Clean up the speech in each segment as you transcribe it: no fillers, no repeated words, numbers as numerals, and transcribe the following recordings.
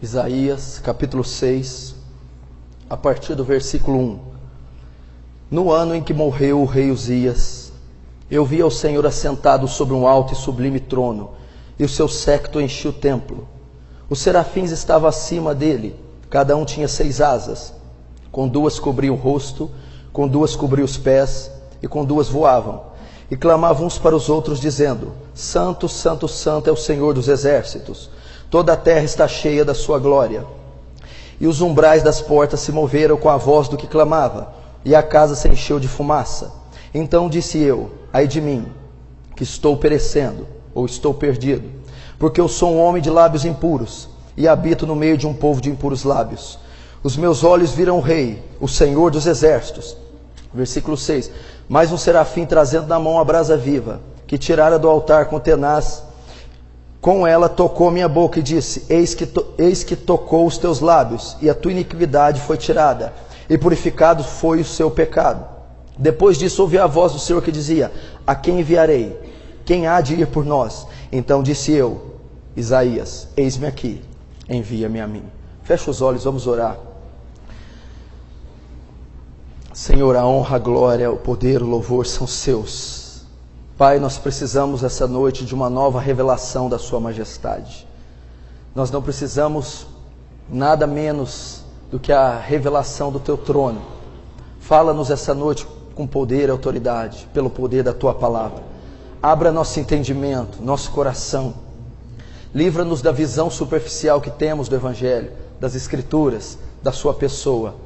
Isaías, capítulo 6, a partir do versículo 1. No ano em que morreu o rei Uzias, eu vi ao Senhor assentado sobre um alto e sublime trono, e o seu séquito enchia o templo. Os serafins estavam acima dele, cada um tinha 6 asas. Com 2 cobriam o rosto, com 2 cobriam os pés, e com 2 voavam. E clamavam uns para os outros, dizendo: Santo, Santo, Santo é o Senhor dos exércitos. Toda a terra está cheia da sua glória. E os umbrais das portas se moveram com a voz do que clamava, e a casa se encheu de fumaça. Então disse eu: ai de mim, que estou perecendo, ou estou perdido, porque eu sou um homem de lábios impuros, e habito no meio de um povo de impuros lábios. Os meus olhos viram o Rei, o Senhor dos exércitos. Versículo 6. Mais um serafim trazendo na mão a brasa viva, que tirara do altar com tenaz. Com ela tocou minha boca e disse: eis que tocou os teus lábios, e a tua iniquidade foi tirada, e purificado foi o seu pecado. Depois disso ouvi a voz do Senhor que dizia: a quem enviarei? Quem há de ir por nós? Então disse eu, Isaías: eis-me aqui, envia-me a mim. Fecha os olhos, vamos orar. Senhor, a honra, a glória, o poder, o louvor são seus. Pai, nós precisamos essa noite de uma nova revelação da sua majestade. Nós não precisamos nada menos do que a revelação do teu trono. Fala-nos essa noite com poder e autoridade, pelo poder da tua palavra. Abra nosso entendimento, nosso coração. Livra-nos da visão superficial que temos do Evangelho, das Escrituras, da sua pessoa.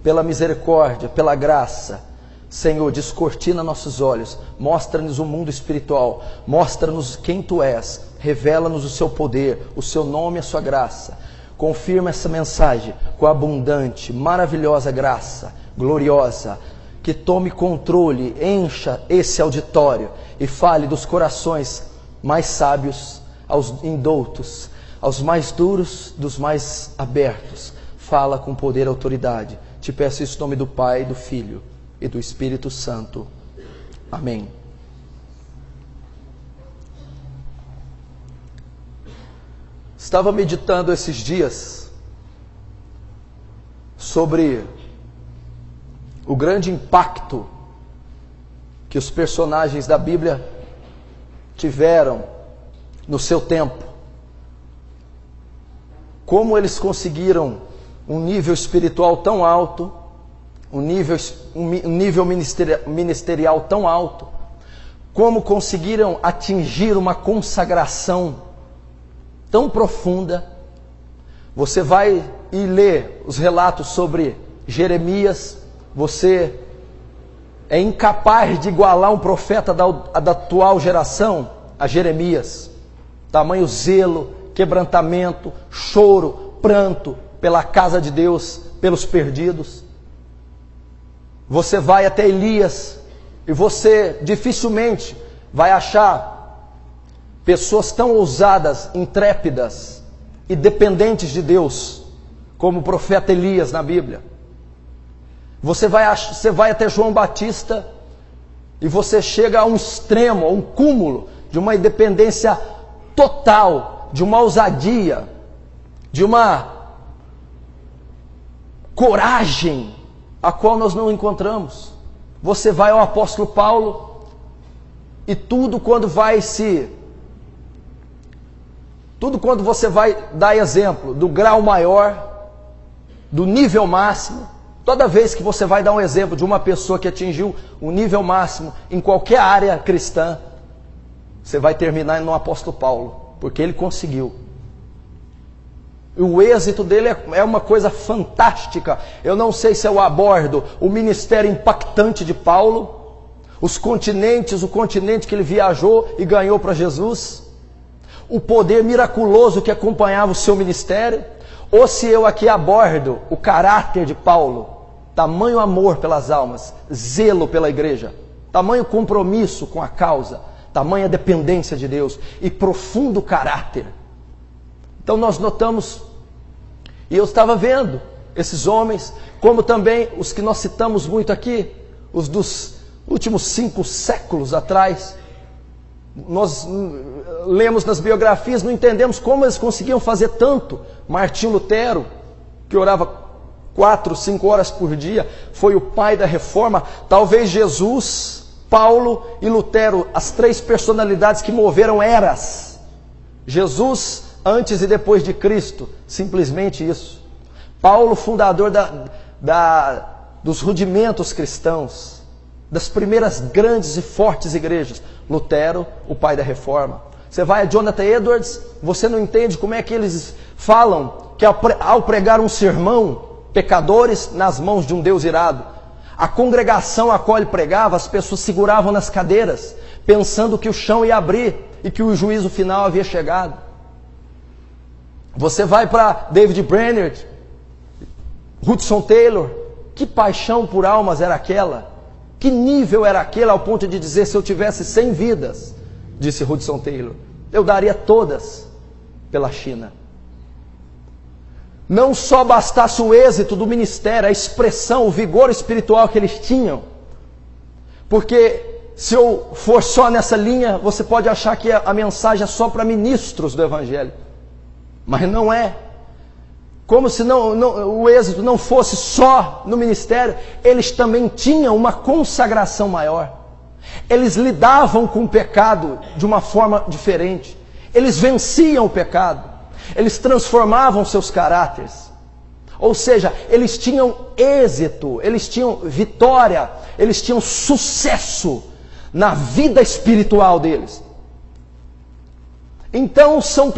Pela misericórdia, pela graça, Senhor, descortina nossos olhos, mostra-nos o mundo espiritual, mostra-nos quem Tu és, revela-nos o Seu poder, o Seu nome e a Sua graça. Confirma essa mensagem com a abundante, maravilhosa graça, gloriosa, que tome controle, encha esse auditório e fale dos corações mais sábios aos indoutos, aos mais duros dos mais abertos. Fala com poder e autoridade. Te peço isso em nome do Pai, do Filho e do Espírito Santo. Amém. Estava meditando esses dias sobre o grande impacto que os personagens da Bíblia tiveram no seu tempo. Como eles conseguiram um nível espiritual tão alto, um nível ministerial tão alto, como conseguiram atingir uma consagração tão profunda. Você vai e lê os relatos sobre Jeremias, você é incapaz de igualar um profeta da atual geração a Jeremias. Tamanho zelo, quebrantamento, choro, pranto pela casa de Deus, pelos perdidos. Você vai até Elias e você dificilmente vai achar pessoas tão ousadas, intrépidas e dependentes de Deus como o profeta Elias na Bíblia. Você vai até João Batista e você chega a um extremo, a um cúmulo de uma independência total, de uma ousadia, de uma coragem a qual nós não encontramos. Você vai ao apóstolo Paulo e tudo quando você vai dar exemplo do grau maior, do nível máximo, toda vez que você vai dar um exemplo de uma pessoa que atingiu um nível máximo em qualquer área cristã, você vai terminar no apóstolo Paulo, porque ele conseguiu. O êxito dele é uma coisa fantástica. Eu não sei se eu abordo o ministério impactante de Paulo, o continente que ele viajou e ganhou para Jesus, o poder miraculoso que acompanhava o seu ministério, ou se eu aqui abordo o caráter de Paulo, tamanho amor pelas almas, zelo pela igreja, tamanho compromisso com a causa, tamanha dependência de Deus e profundo caráter. Então nós notamos, e eu estava vendo esses homens, como também os que nós citamos muito aqui, os dos últimos 5 séculos atrás, Nós lemos nas biografias, não entendemos como eles conseguiam fazer tanto. Martinho Lutero, que orava 4, 5 horas por dia, foi o pai da reforma. Talvez Jesus, Paulo e Lutero, as 3 personalidades que moveram eras. Jesus antes e depois de Cristo, simplesmente isso. Paulo, fundador dos rudimentos cristãos, das primeiras grandes e fortes igrejas. Lutero, o pai da reforma. Você vai a Jonathan Edwards, você não entende como é que eles falam que ao pregar um sermão, pecadores nas mãos de um Deus irado, a congregação a qual ele pregava, as pessoas seguravam nas cadeiras, pensando que o chão ia abrir e que o juízo final havia chegado. Você vai para David Brainerd, Hudson Taylor, que paixão por almas era aquela? Que nível era aquele ao ponto de dizer, se eu tivesse 100 vidas, disse Hudson Taylor, eu daria todas pela China. Não só bastasse o êxito do ministério, a expressão, o vigor espiritual que eles tinham, porque se eu for só nessa linha, você pode achar que a mensagem é só para ministros do Evangelho, mas não é. Como se o êxito não fosse só no ministério, eles também tinham uma consagração maior. Eles lidavam com o pecado de uma forma diferente. Eles venciam o pecado. Eles transformavam seus caráteres. Ou seja, eles tinham êxito, eles tinham vitória, eles tinham sucesso na vida espiritual deles. Então são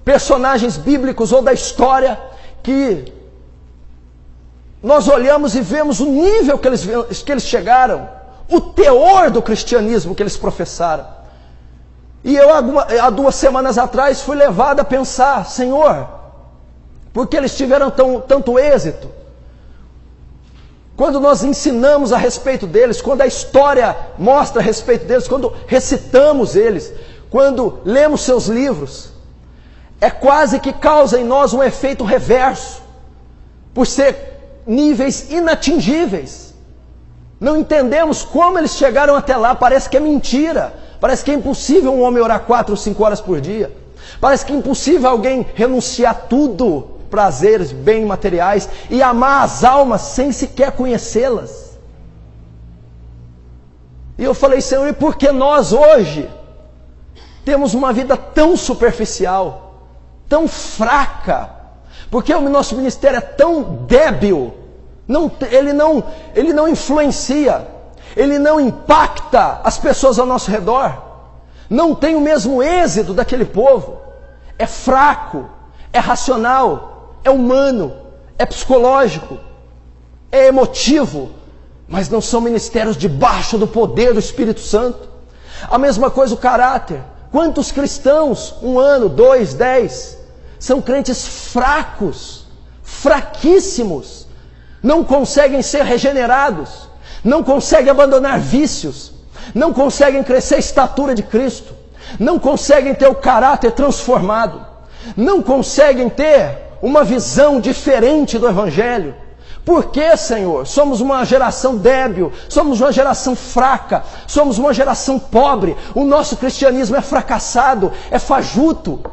personagens bíblicos ou da história que nós olhamos e vemos o nível que eles chegaram, o teor do cristianismo que eles professaram. E eu, há 2 semanas atrás, fui levado a pensar, Senhor, por que eles tiveram tanto êxito? Quando nós ensinamos a respeito deles, quando a história mostra a respeito deles, quando recitamos eles, quando lemos seus livros, é quase que causa em nós um efeito reverso, por ser níveis inatingíveis. Não entendemos como eles chegaram até lá, parece que é mentira, parece que é impossível um homem orar 4 ou 5 horas por dia, parece que é impossível alguém renunciar tudo, prazeres, bens materiais, e amar as almas sem sequer conhecê-las. E eu falei, Senhor, e por que nós hoje temos uma vida tão superficial, tão fraca? Porque o nosso ministério é tão débil, ele não influencia, ele não impacta as pessoas ao nosso redor, não tem o mesmo êxito daquele povo, é fraco, é racional, é humano, é psicológico, é emotivo, mas não são ministérios debaixo do poder do Espírito Santo. A mesma coisa o caráter. Quantos cristãos, 1 ano, 2, 10, são crentes fracos, fraquíssimos, não conseguem ser regenerados, não conseguem abandonar vícios, não conseguem crescer a estatura de Cristo, não conseguem ter o caráter transformado, não conseguem ter uma visão diferente do Evangelho. Por que, Senhor? Somos uma geração débil, somos uma geração fraca, somos uma geração pobre, o nosso cristianismo é fracassado, é fajuto.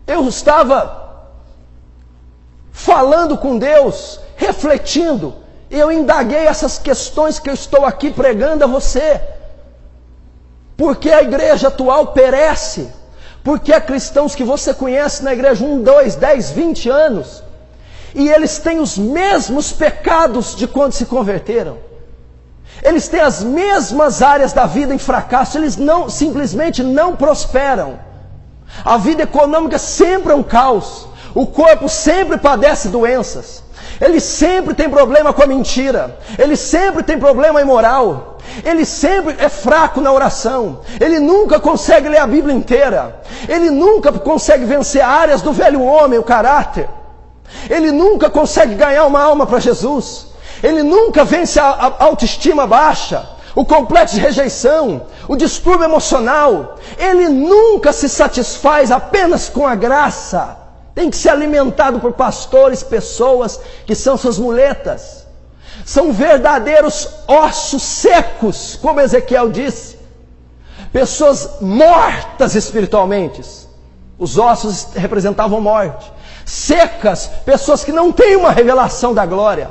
Eu estava falando com Deus, refletindo, e eu indaguei essas questões que eu estou aqui pregando a você. Por que a igreja atual perece? Porque há cristãos que você conhece na igreja 1, 2, 10, 20 anos, e eles têm os mesmos pecados de quando se converteram. Eles têm as mesmas áreas da vida em fracasso, eles simplesmente não prosperam. A vida econômica sempre é um caos, o corpo sempre padece doenças, ele sempre tem problema com a mentira, ele sempre tem problema imoral, ele sempre é fraco na oração, ele nunca consegue ler a Bíblia inteira, ele nunca consegue vencer áreas do velho homem, o caráter, ele nunca consegue ganhar uma alma para Jesus, ele nunca vence a autoestima baixa, o complexo de rejeição, o distúrbio emocional, ele nunca se satisfaz apenas com a graça, tem que ser alimentado por pastores, pessoas que são suas muletas. São verdadeiros ossos secos, como Ezequiel disse. Pessoas mortas espiritualmente. Os ossos representavam morte. Secas, pessoas que não têm uma revelação da glória.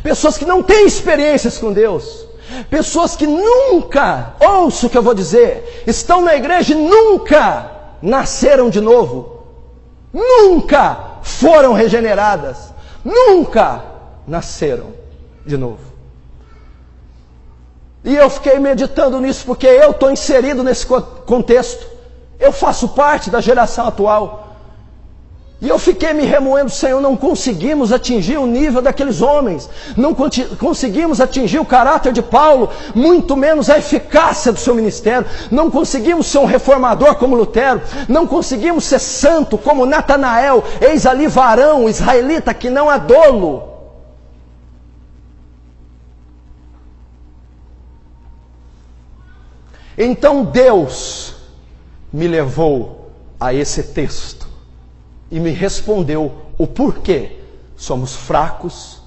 Pessoas que não têm experiências com Deus. Pessoas que nunca, ouça o que eu vou dizer, estão na igreja e nunca nasceram de novo. Nunca foram regeneradas. Nunca nasceram de novo. E eu fiquei meditando nisso porque eu estou inserido nesse contexto. Eu faço parte da geração atual. E eu fiquei me remoendo, Senhor, não conseguimos atingir o nível daqueles homens. Não conseguimos atingir o caráter de Paulo, muito menos a eficácia do seu ministério. Não conseguimos ser um reformador como Lutero. Não conseguimos ser santo como Natanael, eis ali varão israelita que não há dolo. Então Deus me levou a esse texto e me respondeu o porquê. Somos fracos,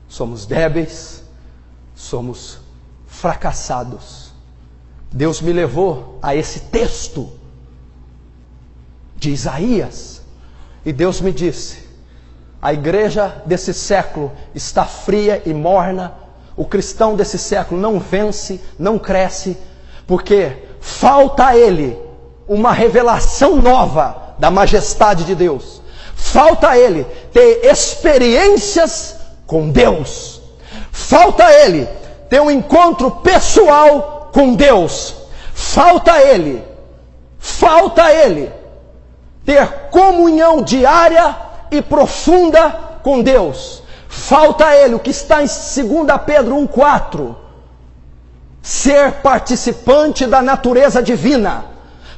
somos débeis, somos fracassados. Deus me levou a esse texto de Isaías e Deus me disse: a igreja desse século está fria e morna. O cristão desse século não vence, não cresce, porque falta a ele uma revelação nova da majestade de Deus. Falta a ele ter experiências com Deus. Falta a ele ter um encontro pessoal com Deus. Falta a ele ter comunhão diária e profunda com Deus. Falta a ele o que está em 2 Pedro 1,4. Ser participante da natureza divina.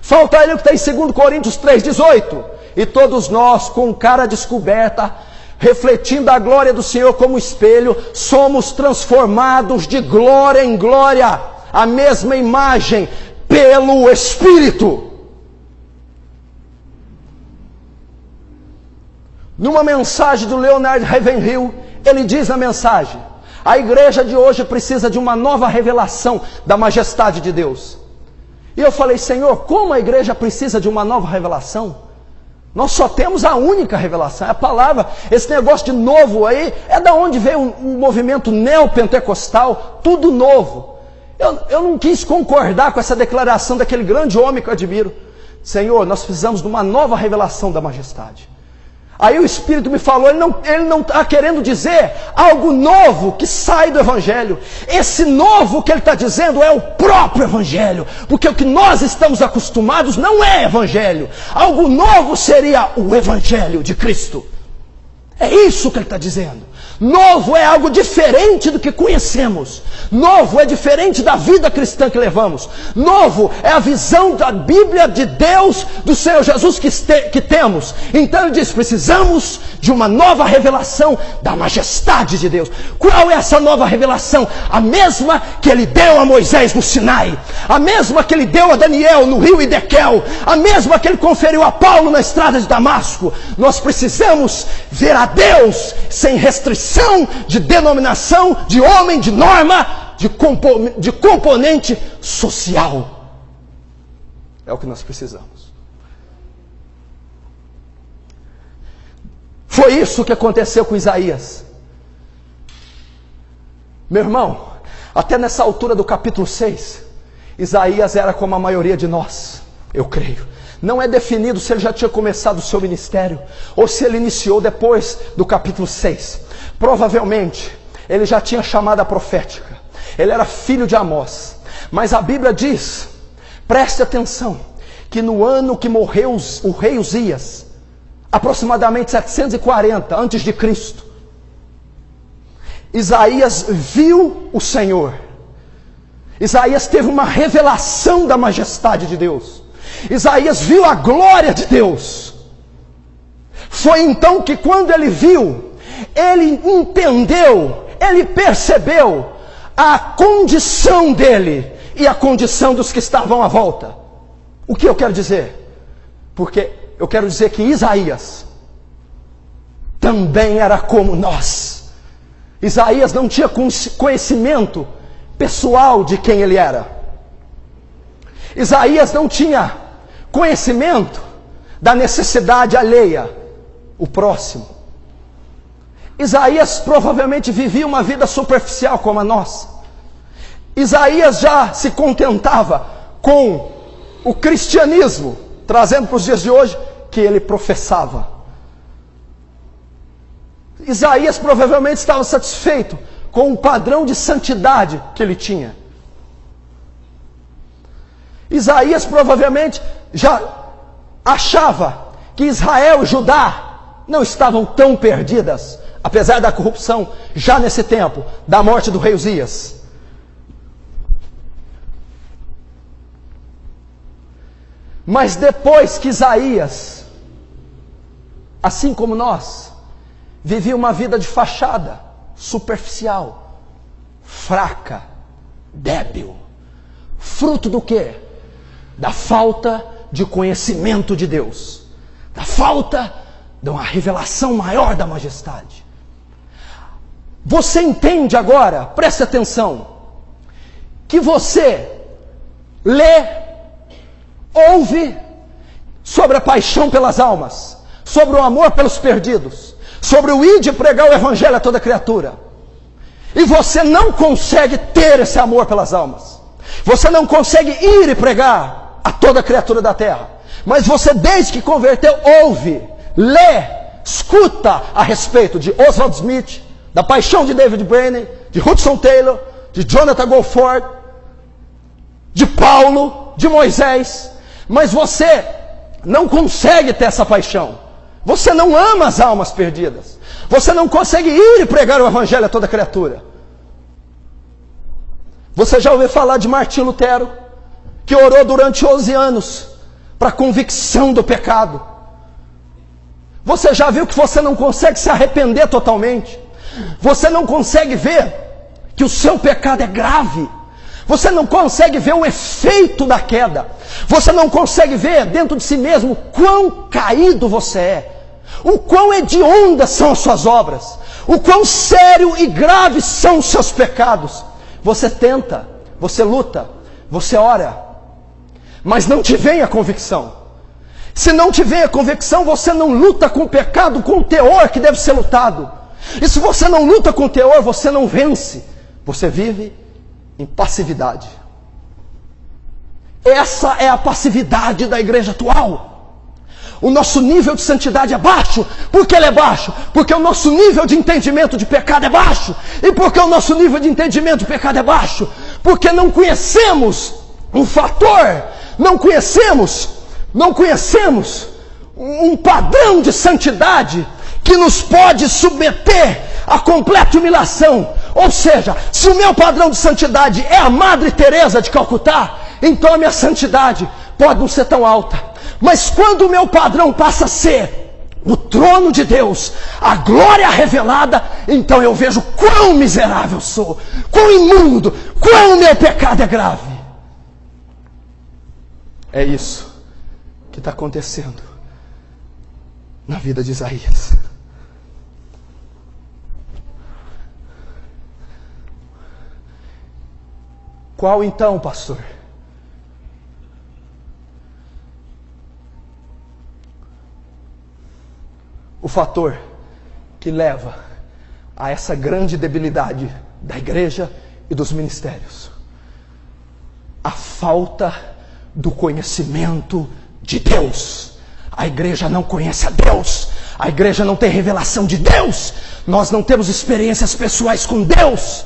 Falta a ele o que está em 2 Coríntios 3,18. E todos nós, com cara descoberta, refletindo a glória do Senhor como espelho, somos transformados de glória em glória, a mesma imagem, pelo Espírito. Numa mensagem do Leonard Ravenhill, ele diz na mensagem: a igreja de hoje precisa de uma nova revelação da majestade de Deus. E eu falei: Senhor, como a igreja precisa de uma nova revelação? Nós só temos a única revelação, é a palavra. Esse negócio de novo aí, é da onde veio um movimento neopentecostal, tudo novo. Eu não quis concordar com essa declaração daquele grande homem que eu admiro. Senhor, nós precisamos de uma nova revelação da majestade. Aí o Espírito me falou, ele não está querendo dizer algo novo que sai do Evangelho. Esse novo que ele está dizendo é o próprio Evangelho. Porque o que nós estamos acostumados não é Evangelho. Algo novo seria o Evangelho de Cristo. É isso que ele está dizendo. Novo é algo diferente do que conhecemos. Novo é diferente da vida cristã que levamos. Novo é a visão da Bíblia de Deus, do Senhor Jesus que temos. Então ele diz, precisamos de uma nova revelação da majestade de Deus. Qual é essa nova revelação? A mesma que ele deu a Moisés no Sinai. A mesma que ele deu a Daniel no rio Edequel. A mesma que ele conferiu a Paulo na estrada de Damasco. Nós precisamos ver a Deus sem restrição de denominação, de homem, de norma, de componente social. É o que nós precisamos. Foi isso que aconteceu com Isaías. Meu irmão, até nessa altura do capítulo 6, Isaías era como a maioria de nós, eu creio. Não é definido se ele já tinha começado o seu ministério ou se ele iniciou depois do capítulo 6. Provavelmente ele já tinha chamada profética. Ele era filho de Amós. Mas a Bíblia diz, preste atenção, que no ano que morreu o rei Uzias, aproximadamente 740 antes de Cristo, Isaías viu o Senhor. Isaías teve uma revelação da majestade de Deus. Isaías viu a glória de Deus. Foi então que quando ele viu, ele entendeu, ele percebeu a condição dele e a condição dos que estavam à volta. O que eu quero dizer? Porque eu quero dizer que Isaías também era como nós. Isaías não tinha conhecimento pessoal de quem ele era. Isaías não tinha conhecimento da necessidade alheia, o próximo. Isaías provavelmente vivia uma vida superficial como a nossa. Isaías já se contentava com o cristianismo, trazendo para os dias de hoje, que ele professava. Isaías provavelmente estava satisfeito com o padrão de santidade que ele tinha. Isaías provavelmente já achava que Israel e Judá não estavam tão perdidas, apesar da corrupção, já nesse tempo, da morte do rei Uzias. Mas depois que Isaías, assim como nós, vivia uma vida de fachada, superficial, fraca, débil, fruto do quê? Da falta de conhecimento de Deus, da falta de uma revelação maior da majestade. Você entende agora, preste atenção, que você lê, ouve sobre a paixão pelas almas, sobre o amor pelos perdidos, sobre o ir de pregar o evangelho a toda criatura, e você não consegue ter esse amor pelas almas, você não consegue ir e pregar a toda criatura da terra, mas você desde que converteu ouve, lê, escuta a respeito de Oswald Smith, da paixão de David Brainerd, de Hudson Taylor, de Jonathan Goforth, de Paulo, de Moisés, mas você não consegue ter essa paixão. Você não ama as almas perdidas. Você não consegue ir e pregar o evangelho a toda criatura. Você já ouviu falar de Martinho Lutero, que orou durante 11 anos para a convicção do pecado? Você já viu que você não consegue se arrepender totalmente? Você não consegue ver que o seu pecado é grave? Você não consegue ver o efeito da queda? Você não consegue ver dentro de si mesmo o quão caído você é? O quão hediondas são as suas obras? O quão sério e grave são os seus pecados? Você tenta, você luta, você ora, mas não te vem a convicção. Se não te vem a convicção, você não luta com o pecado, com o teor que deve ser lutado. E se você não luta com o teor, você não vence. Você vive em passividade. Essa é a passividade da igreja atual. O nosso nível de santidade é baixo. Por que ele é baixo? Porque o nosso nível de entendimento de pecado é baixo. E por que o nosso nível de entendimento de pecado é baixo? Porque não conhecemos um fator, não conhecemos um padrão de santidade que nos pode submeter a completa humilhação. Ou seja, se o meu padrão de santidade é a Madre Teresa de Calcutá, então a minha santidade pode não ser tão alta. Mas quando o meu padrão passa a ser o trono de Deus, a glória revelada, então eu vejo quão miserável sou, quão imundo, quão o meu pecado é grave. É isso que está acontecendo na vida de Isaías. Qual então, pastor? O fator que leva a essa grande debilidade da igreja e dos ministérios: a falta do conhecimento de Deus. A igreja não conhece a Deus, a igreja não tem revelação de Deus, nós não temos experiências pessoais com Deus,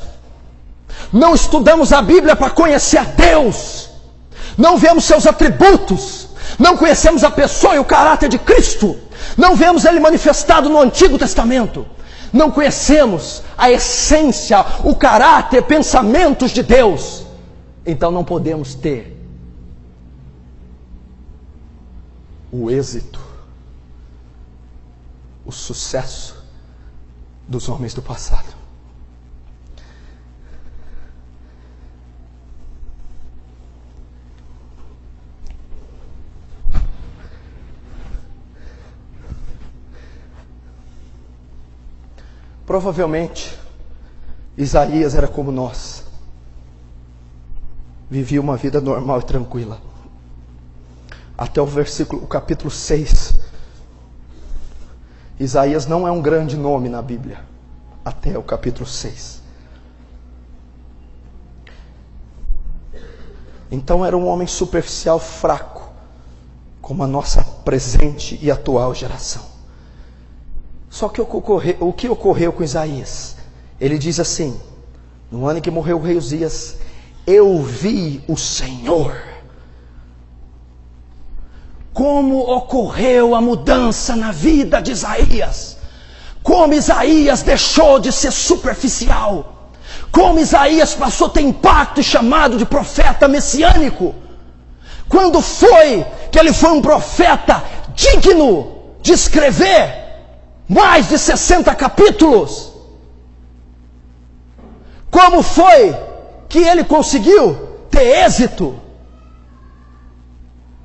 não estudamos a Bíblia para conhecer a Deus, não vemos seus atributos, não conhecemos a pessoa e o caráter de Cristo, não vemos Ele manifestado no Antigo Testamento, não conhecemos a essência, o caráter, pensamentos de Deus, então não podemos ter o êxito, o sucesso dos homens do passado. Provavelmente, Isaías era como nós. Vivia uma vida normal e tranquila. Até o capítulo 6. Isaías não é um grande nome na Bíblia. Até o capítulo 6. Então era um homem superficial, fraco, como a nossa presente e atual geração. Só que o que ocorreu com Isaías? Ele diz assim: no ano em que morreu o rei Uzias, eu vi o Senhor. Como ocorreu a mudança na vida de Isaías? Como Isaías deixou de ser superficial? Como Isaías passou a ter impacto e chamado de profeta messiânico? Quando foi que ele foi um profeta digno de escrever mais de 60 capítulos? Como foi que ele conseguiu ter êxito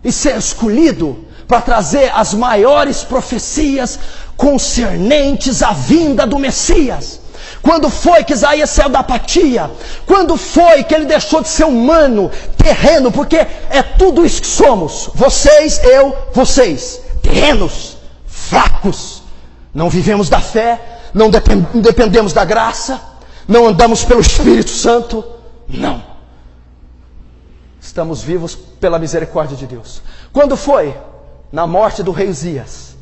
e ser escolhido para trazer as maiores profecias concernentes à vinda do Messias? Quando foi que Isaías saiu da apatia? Quando foi que ele deixou de ser humano, terreno? Porque é tudo isso que somos. Vocês, eu, vocês. Terrenos, fracos. Não vivemos da fé, não dependemos da graça, não andamos pelo Espírito Santo. Não. Estamos vivos pela misericórdia de Deus. Quando foi? Na morte do rei Uzias.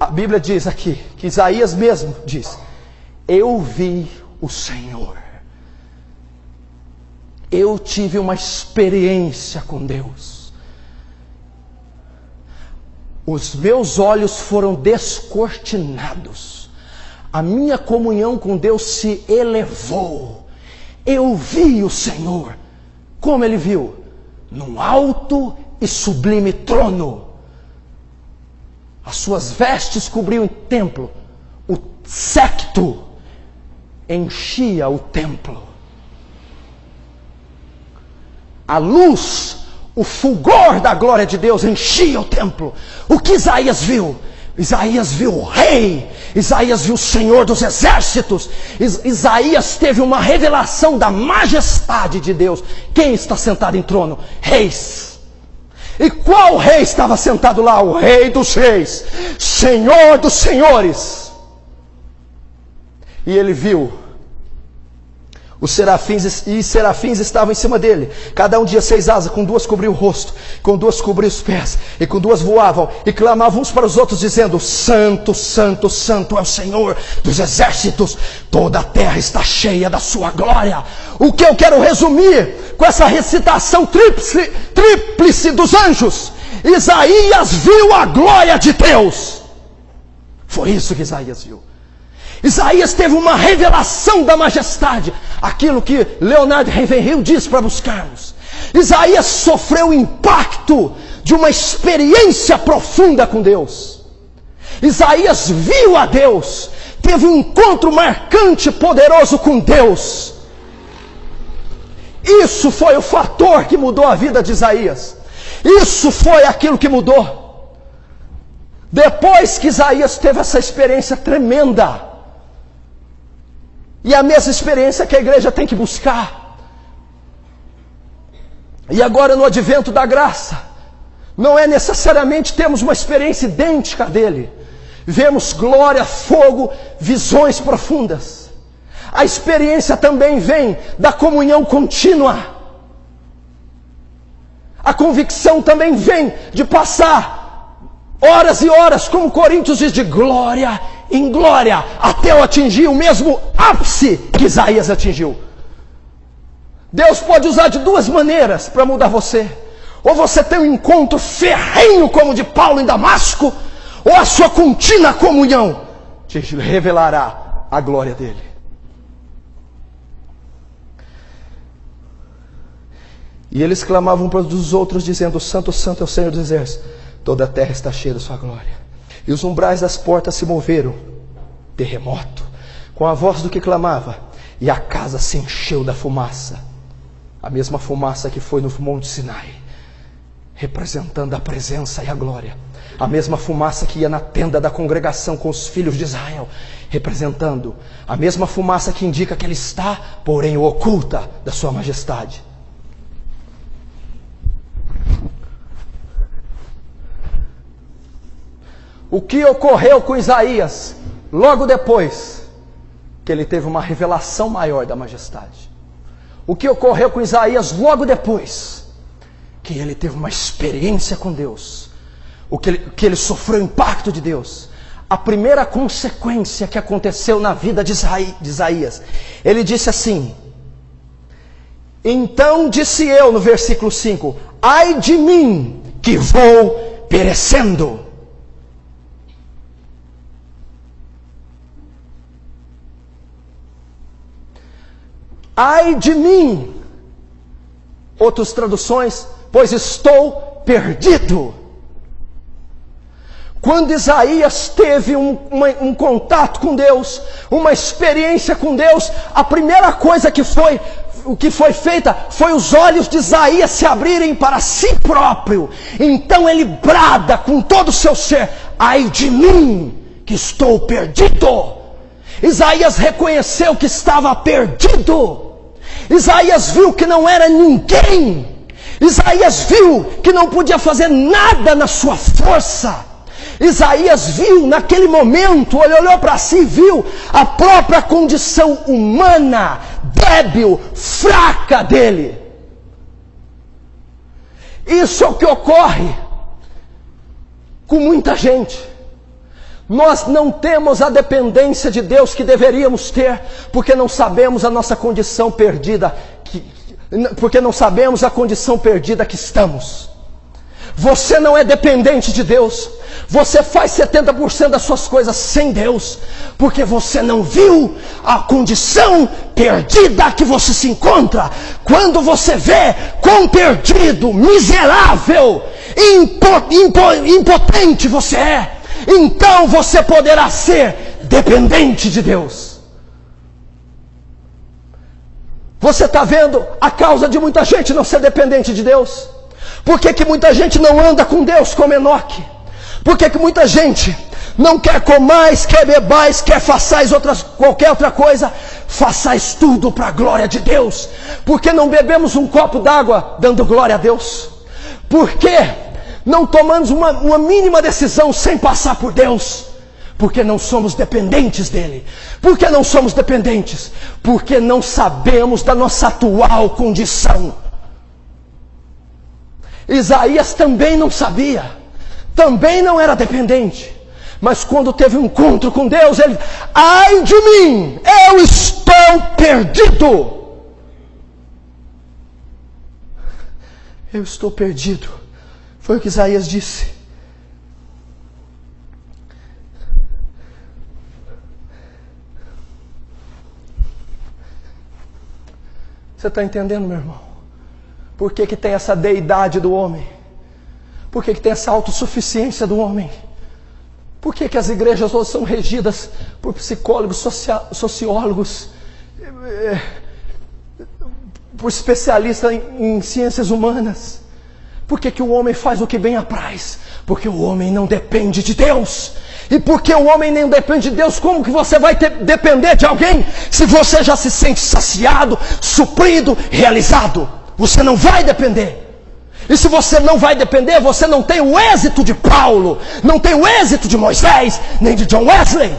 A Bíblia diz aqui, que Isaías mesmo diz: eu vi o Senhor. Eu tive uma experiência com Deus. Os meus olhos foram descortinados. A minha comunhão com Deus se elevou. Eu vi o Senhor. Como ele viu? Num alto e sublime trono. As suas vestes cobriam o templo. O séquito enchia o templo. A luz, o fulgor da glória de Deus enchia o templo. O que Isaías viu? Isaías viu o rei. Isaías viu o Senhor dos exércitos. Isaías teve uma revelação da majestade de Deus. Quem está sentado em trono? Reis. E qual rei estava sentado lá? O Rei dos reis, Senhor dos senhores. E ele viu os serafins, e serafins estavam em cima dele. Cada um tinha 6 asas, com 2 cobriam o rosto, com 2 cobriam os pés, e com 2 voavam, e clamavam uns para os outros, dizendo: Santo, Santo, Santo é o Senhor dos exércitos, toda a terra está cheia da sua glória. O que eu quero resumir com essa recitação tríplice dos anjos: Isaías viu a glória de Deus. Foi isso que Isaías viu. Isaías teve uma revelação da majestade, aquilo que Leonard Ravenhill diz para buscarmos. Isaías sofreu o impacto de uma experiência profunda com Deus. Isaías viu a Deus, teve um encontro marcante, poderoso com Deus. Isso foi o fator que mudou a vida de Isaías. Isso foi aquilo que mudou. Depois que Isaías teve essa experiência tremenda, e a mesma experiência que a igreja tem que buscar. E agora no advento da graça, não é necessariamente termos uma experiência idêntica dele. Vemos glória, fogo, visões profundas. A experiência também vem da comunhão contínua. A convicção também vem de passar horas e horas, como Coríntios diz, de glória em glória, até eu atingir o mesmo ápice que Isaías atingiu. Deus pode usar de 2 maneiras para mudar você. Ou você tem um encontro ferrenho como o de Paulo em Damasco, ou a sua contínua comunhão te revelará a glória dele. E eles clamavam para os outros, dizendo: Santo, Santo é o Senhor dos exércitos, toda a terra está cheia da sua glória. E os umbrais das portas se moveram, terremoto, com a voz do que clamava, e a casa se encheu da fumaça, a mesma fumaça que foi no Monte Sinai. representando a presença e a glória. A mesma fumaça que ia na tenda da congregação com os filhos de Israel, representando a mesma fumaça que indica que Ele está, porém oculta da sua majestade. O que ocorreu com Isaías logo depois que ele teve uma revelação maior da majestade? O que ocorreu com Isaías logo depois que ele teve uma experiência com Deus? Que ele sofreu o impacto de Deus? A primeira consequência que aconteceu na vida de Isaías, ele disse assim: então disse eu, no versículo 5, ai de mim que vou perecendo. Ai de mim, outras traduções, pois estou perdido. Quando Isaías teve um contato com Deus, uma experiência com Deus, a primeira coisa que foi feita foi os olhos de Isaías se abrirem para si próprio. Então ele brada com todo o seu ser: ai de mim, que estou perdido. Isaías reconheceu que estava perdido. Isaías viu que não era ninguém. Isaías viu que não podia fazer nada na sua força. Isaías viu naquele momento, ele olhou para si e viu a própria condição humana, débil, fraca dele. Isso é o que ocorre com muita gente. Nós não temos a dependência de Deus que deveríamos ter, porque não sabemos a nossa condição perdida, porque não sabemos a condição perdida que estamos. Você não é dependente de Deus. Você faz 70% das suas coisas sem Deus, porque você não viu a condição perdida que você se encontra. Quando você vê quão perdido, miserável, impotente você é, então você poderá ser dependente de Deus. Você está vendo a causa de muita gente não ser dependente de Deus? Por que muita gente não anda com Deus como Enoque? Por que muita gente não quer comais, quer bebais, quer façais qualquer outra coisa? Façais tudo para a glória de Deus. Por que não bebemos um copo d'água dando glória a Deus? Por que não tomamos uma mínima decisão sem passar por Deus? Porque não somos dependentes dEle. Por que não somos dependentes? Porque não sabemos da nossa atual condição. Isaías também não sabia, também não era dependente, mas quando teve um encontro com Deus, ele: ai de mim, eu estou perdido. Eu estou perdido. Foi o que Isaías disse. Você está entendendo, meu irmão? Por que tem essa deidade do homem? Por que tem essa autossuficiência do homem? Por que as igrejas hoje são regidas por psicólogos, sociólogos, por especialistas em ciências humanas? Por que o homem faz o que bem apraz? Porque o homem não depende de Deus. E porque o homem nem depende de Deus, como que você vai depender de alguém se você já se sente saciado, suprido, realizado? Você não vai depender. E se você não vai depender, você não tem o êxito de Paulo, não tem o êxito de Moisés, nem de John Wesley.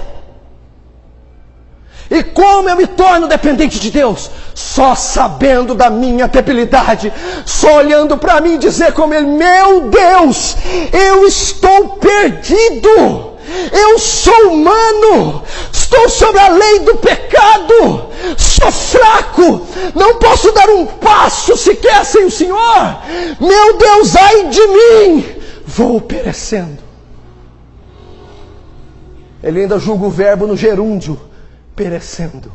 E como eu me torno dependente de Deus? Só sabendo da minha debilidade, só olhando para mim e dizer como Ele: meu Deus, eu estou perdido. Eu sou humano, estou sobre a lei do pecado, sou fraco, não posso dar um passo sequer sem o Senhor. Meu Deus, ai de mim, vou perecendo. Ele ainda julga o verbo no gerúndio, perecendo.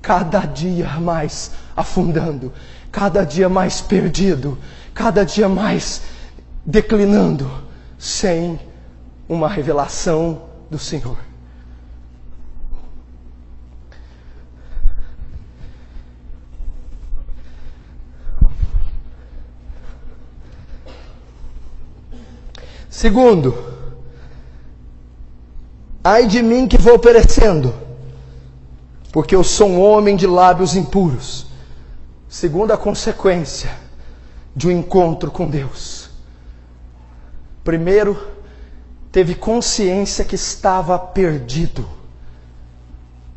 Cada dia mais afundando, cada dia mais perdido, cada dia mais declinando, sem uma revelação do Senhor. Segundo, ai de mim que vou perecendo, porque eu sou um homem de lábios impuros. Segunda consequência de um encontro com Deus. Primeiro, teve consciência que estava perdido.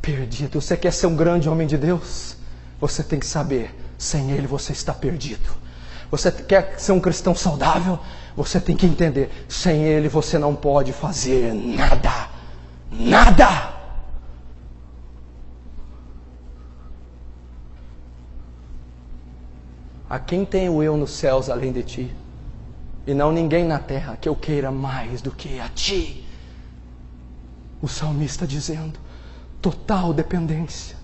Perdido. Você quer ser um grande homem de Deus? Você tem que saber, sem Ele você está perdido. Você quer ser um cristão saudável? Você tem que entender, sem Ele você não pode fazer nada. Nada! A quem tenho eu nos céus além de ti? E não ninguém na terra que eu queira mais do que a ti. O salmista dizendo, total dependência.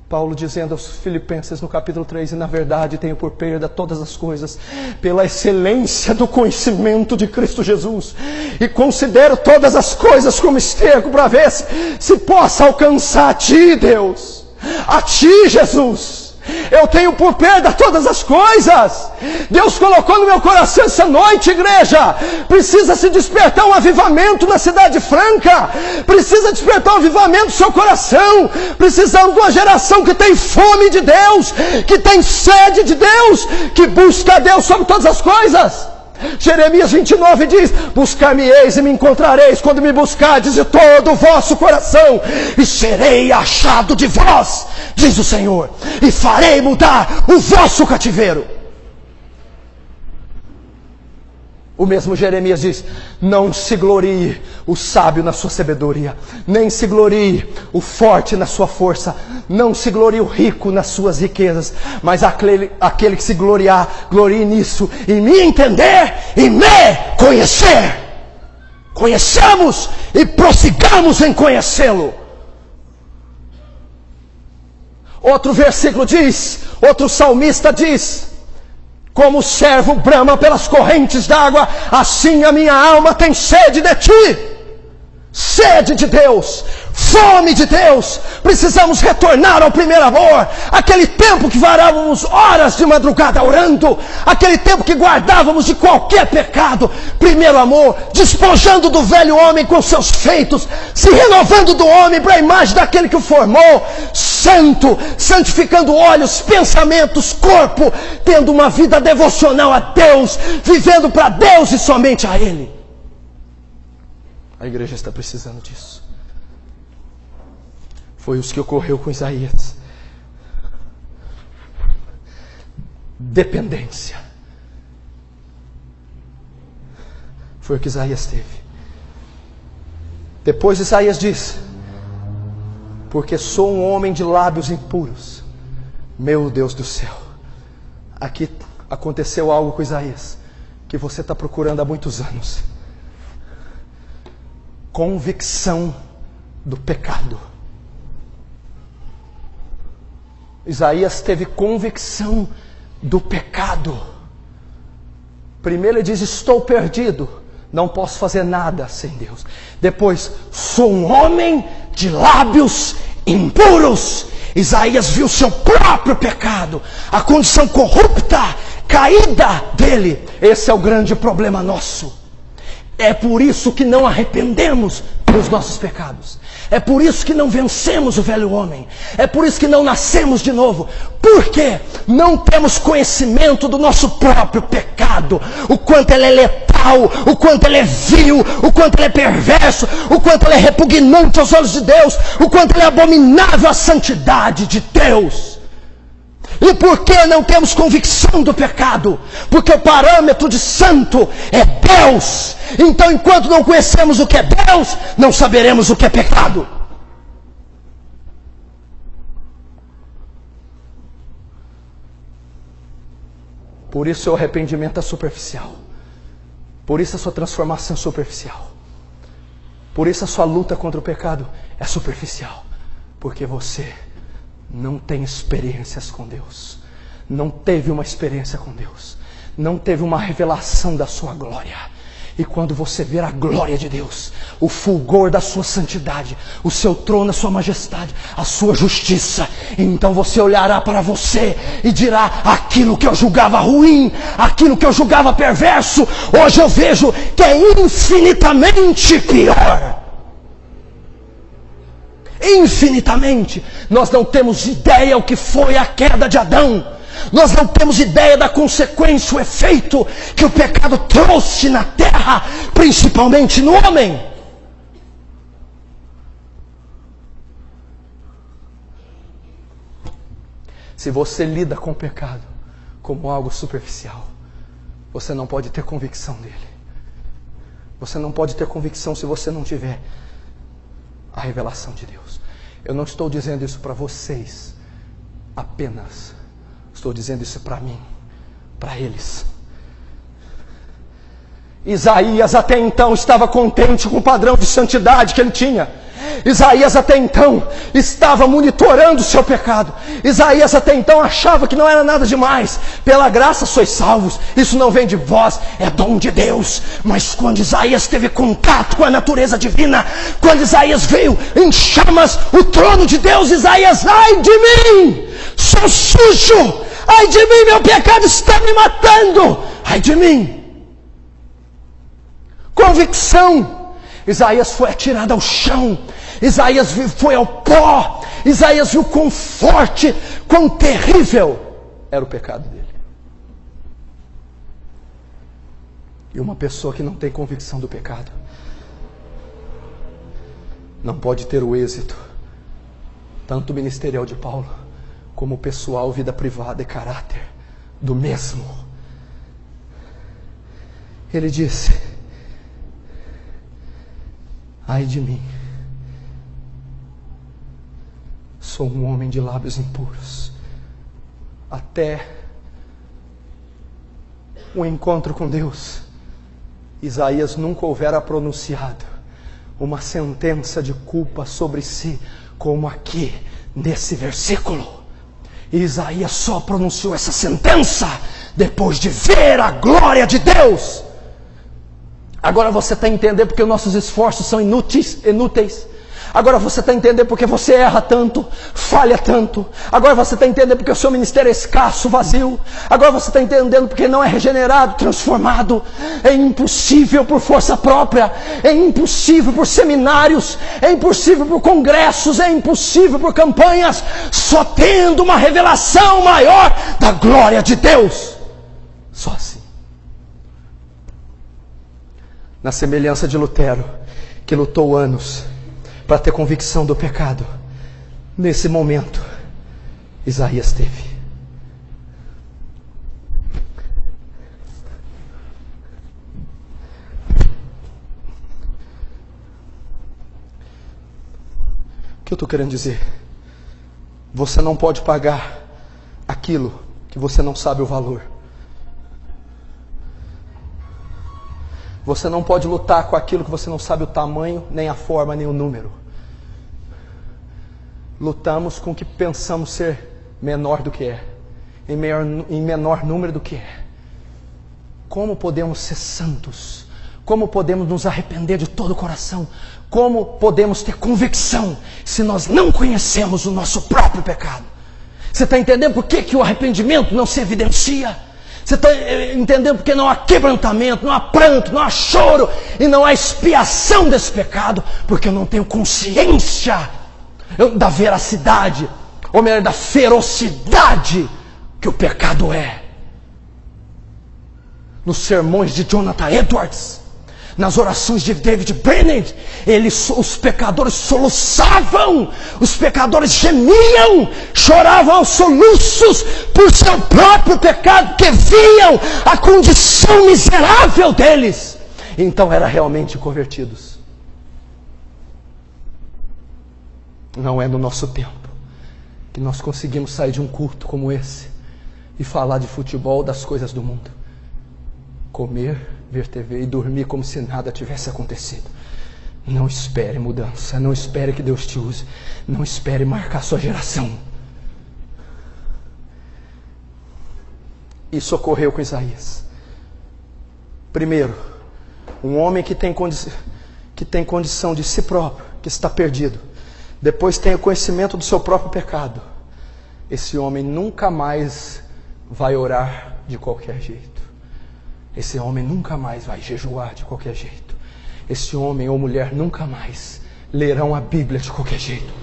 Paulo dizendo aos Filipenses no capítulo 3, e na verdade tenho por perda todas as coisas, pela excelência do conhecimento de Cristo Jesus, e considero todas as coisas como esterco para ver se possa alcançar a ti, Deus, a ti, Jesus. Eu tenho por perda todas as coisas. Deus colocou no meu coração essa noite, igreja. Precisa se despertar um avivamento na Cidade Franca. Precisa despertar um avivamento no seu coração. Precisamos de uma geração que tem fome de Deus, que tem sede de Deus, que busca a Deus sobre todas as coisas. Jeremias 29 diz, buscar-me-eis e me encontrareis quando me buscardes de todo o vosso coração, e serei achado de vós, diz o Senhor, e farei mudar o vosso cativeiro. O mesmo Jeremias diz, não se glorie o sábio na sua sabedoria, nem se glorie o forte na sua força, não se glorie o rico nas suas riquezas, mas aquele que se gloriar, glorie nisso, em me entender e me conhecer. Conheçamos e prossigamos em conhecê-lo. Outro versículo diz, outro salmista diz, como o servo brama pelas correntes d'água, assim a minha alma tem sede de ti. Sede de Deus, fome de Deus. Precisamos retornar ao primeiro amor, aquele tempo que varávamos horas de madrugada orando, aquele tempo que guardávamos de qualquer pecado. Primeiro amor, despojando do velho homem com seus feitos, se renovando do homem para a imagem daquele que o formou, santo, santificando olhos, pensamentos, corpo, tendo uma vida devocional a Deus, vivendo para Deus e somente a Ele. A igreja está precisando disso. Foi isso que ocorreu com Isaías. Dependência. Foi o que Isaías teve. Depois Isaías diz, porque sou um homem de lábios impuros. Meu Deus do céu. Aqui aconteceu algo com Isaías, que você está procurando há muitos anos. Convicção do pecado. Isaías teve convicção do pecado. Primeiro ele diz, estou perdido, não posso fazer nada sem Deus. Depois, sou um homem de lábios impuros. Isaías viu seu próprio pecado, a condição corrupta, caída dele. Esse é o grande problema nosso. É por isso que não arrependemos dos nossos pecados. É por isso que não vencemos o velho homem. É por isso que não nascemos de novo. Por quê? Não temos conhecimento do nosso próprio pecado. O quanto ele é letal, o quanto ele é vil, o quanto ele é perverso, o quanto ele é repugnante aos olhos de Deus, o quanto ele é abominável à santidade de Deus. E por que não temos convicção do pecado? Porque o parâmetro de santo é Deus. Então, enquanto não conhecemos o que é Deus, não saberemos o que é pecado. Por isso o arrependimento é superficial. Por isso a sua transformação é superficial. Por isso a sua luta contra o pecado é superficial. Porque você não tem experiências com Deus. Não teve uma experiência com Deus. Não teve uma revelação da sua glória. E quando você ver a glória de Deus, o fulgor da sua santidade, o seu trono, a sua majestade, a sua justiça, então você olhará para você e dirá: aquilo que eu julgava ruim, aquilo que eu julgava perverso, hoje eu vejo que é infinitamente pior. Infinitamente. Nós não temos ideia o que foi a queda de Adão. Nós não temos ideia da consequência, o efeito que o pecado trouxe na terra, principalmente no homem. Se você lida com o pecado como algo superficial, você não pode ter convicção dele. Você não pode ter convicção se você não tiver a revelação de Deus. Eu não estou dizendo isso para vocês apenas. Estou dizendo isso para mim, para eles. Isaías até então estava contente com o padrão de santidade que ele tinha. Isaías até então estava monitorando o seu pecado. Isaías até então achava que não era nada demais. Pela graça sois salvos. Isso não vem de vós, é dom de Deus. Mas quando Isaías teve contato com a natureza divina, quando Isaías veio em chamas o trono de Deus, Isaías: ai de mim, sou sujo. Ai de mim, meu pecado está me matando. Ai de mim. Convicção. Isaías foi atirado ao chão. Isaías foi ao pó. Isaías viu quão forte, quão terrível era o pecado dele. E uma pessoa que não tem convicção do pecado não pode ter o êxito, tanto ministerial de Paulo, como pessoal, vida privada e caráter do mesmo. Ele disse: ai de mim, sou um homem de lábios impuros. Até o encontro com Deus, Isaías nunca houvera pronunciado uma sentença de culpa sobre si, como aqui nesse versículo. E Isaías só pronunciou essa sentença depois de ver a glória de Deus. Agora você está entendendo porque os nossos esforços são inúteis. Agora você está entendendo porque você erra tanto, falha tanto. Agora você está entendendo porque o seu ministério é escasso, vazio. Agora você está entendendo porque não é regenerado, transformado. É impossível por força própria. É impossível por seminários. É impossível por congressos. É impossível por campanhas. Só tendo uma revelação maior da glória de Deus. Só assim. Na semelhança de Lutero, que lutou anos para ter convicção do pecado, nesse momento, Isaías teve. O que eu estou querendo dizer? Você não pode pagar aquilo que você não sabe o valor. Você não pode lutar com aquilo que você não sabe o tamanho, nem a forma, nem o número. Lutamos com o que pensamos ser menor do que é, em menor número do que é. Como podemos ser santos? Como podemos nos arrepender de todo o coração? Como podemos ter convicção se nós não conhecemos o nosso próprio pecado? Você está entendendo por que o arrependimento não se evidencia? Você está entendendo porque não há quebrantamento, não há pranto, não há choro e não há expiação desse pecado? Porque eu não tenho consciência da veracidade, ou melhor, da ferocidade que o pecado é. Nos sermões de Jonathan Edwards, nas orações de David Brainerd, os pecadores soluçavam, os pecadores gemiam, choravam aos soluços por seu próprio pecado, porque viam a condição miserável deles. Então eram realmente convertidos. Não é no nosso tempo que nós conseguimos sair de um culto como esse e falar de futebol, das coisas do mundo, comer, ver TV e dormir como se nada tivesse acontecido. Não espere mudança, não espere que Deus te use, não espere marcar sua geração. Isso ocorreu com Isaías. Primeiro, Um homem que tem condição de si próprio, que está perdido, depois tem o conhecimento do seu próprio pecado, esse homem nunca mais vai orar de qualquer jeito. Esse homem nunca mais vai jejuar de qualquer jeito. Esse homem ou mulher nunca mais lerão a Bíblia de qualquer jeito.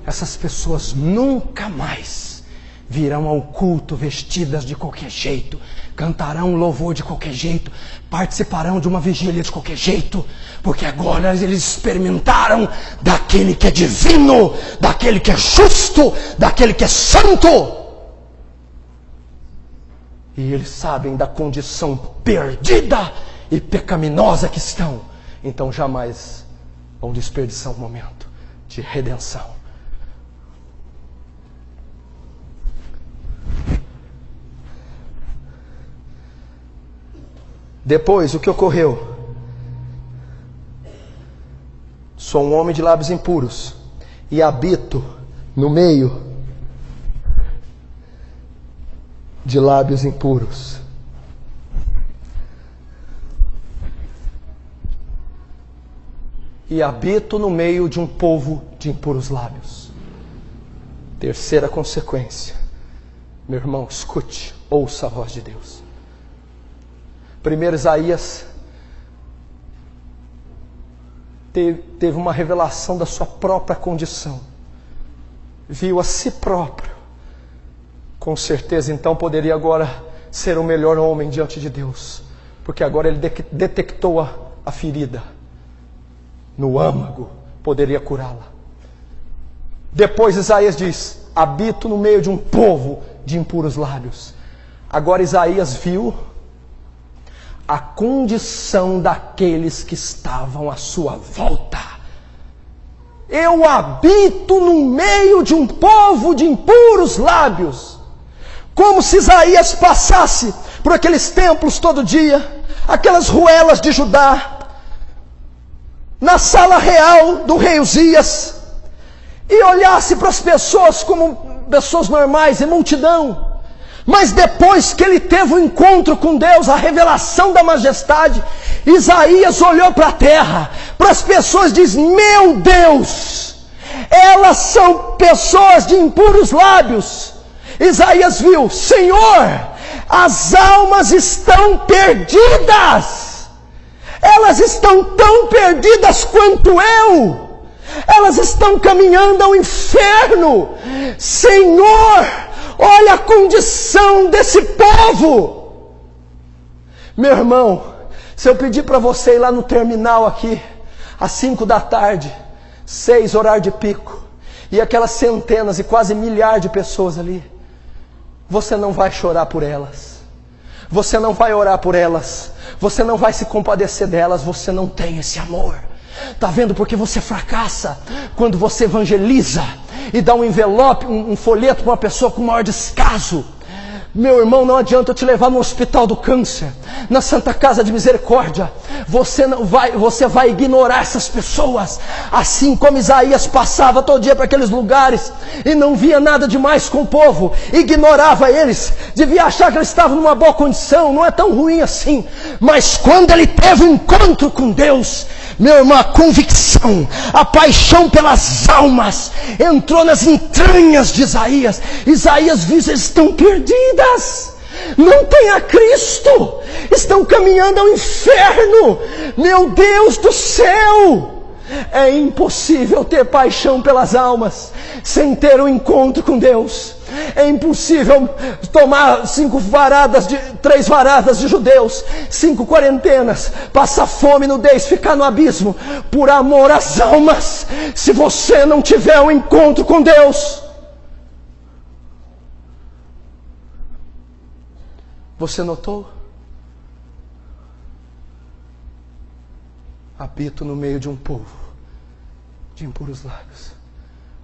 Essas pessoas nunca mais virão ao culto vestidas de qualquer jeito, cantarão louvor de qualquer jeito, participarão de uma vigília de qualquer jeito, porque agora eles experimentaram daquele que é divino, daquele que é justo, daquele que é santo. E eles sabem da condição perdida e pecaminosa que estão. Então jamais vão desperdiçar um momento de redenção. Depois, o que ocorreu? Sou um homem de lábios impuros e habito no meio de lábios impuros. E habito no meio de um povo de impuros lábios. Terceira consequência. Meu irmão, escute, ouça a voz de Deus. Primeiro, Isaías teve uma revelação da sua própria condição. Viu a si próprio. Com certeza, então, poderia agora ser o melhor homem diante de Deus. Porque agora ele detectou a ferida. No âmago, poderia curá-la. Depois, Isaías diz: habito no meio de um povo de impuros lábios. Agora, Isaías viu a condição daqueles que estavam à sua volta. Eu habito no meio de um povo de impuros lábios. Como se Isaías passasse por aqueles templos todo dia, aquelas ruelas de Judá, na sala real do rei Uzias, e olhasse para as pessoas como pessoas normais, em multidão. Mas depois que ele teve o encontro com Deus, a revelação da majestade, Isaías olhou para a terra, para as pessoas e diz: meu Deus, elas são pessoas de impuros lábios. Isaías viu: Senhor, as almas estão perdidas. Elas estão tão perdidas quanto eu. Elas estão caminhando ao inferno. Senhor, olha a condição desse povo. Meu irmão, se eu pedir para você ir lá no terminal aqui, às 5 da tarde, 6, horário de pico, e aquelas centenas e quase milhares de pessoas ali, você não vai chorar por elas. Você não vai orar por elas. Você não vai se compadecer delas. Você não tem esse amor. Está vendo porque você fracassa quando você evangeliza e dá um envelope, um folheto para uma pessoa com maior descaso. Meu irmão, não adianta eu te levar no hospital do câncer, na Santa Casa de Misericórdia. Você vai ignorar essas pessoas. Assim como Isaías passava todo dia para aqueles lugares e não via nada demais com o povo, ignorava eles, devia achar que eles estavam numa boa condição, não é tão ruim assim. Mas quando ele teve um encontro com Deus, meu irmão, a convicção, a paixão pelas almas entrou nas entranhas de Isaías. Isaías viu: eles estão perdidas, não tem a Cristo, estão caminhando ao inferno. Meu Deus do céu! É impossível ter paixão pelas almas sem ter um encontro com Deus. É impossível tomar 3 varadas de judeus, 5 quarentenas, passar fome, nudez, ficar no abismo, por amor às almas, se você não tiver um encontro com Deus. Você notou? Habito no meio de um povo de impuros lábios.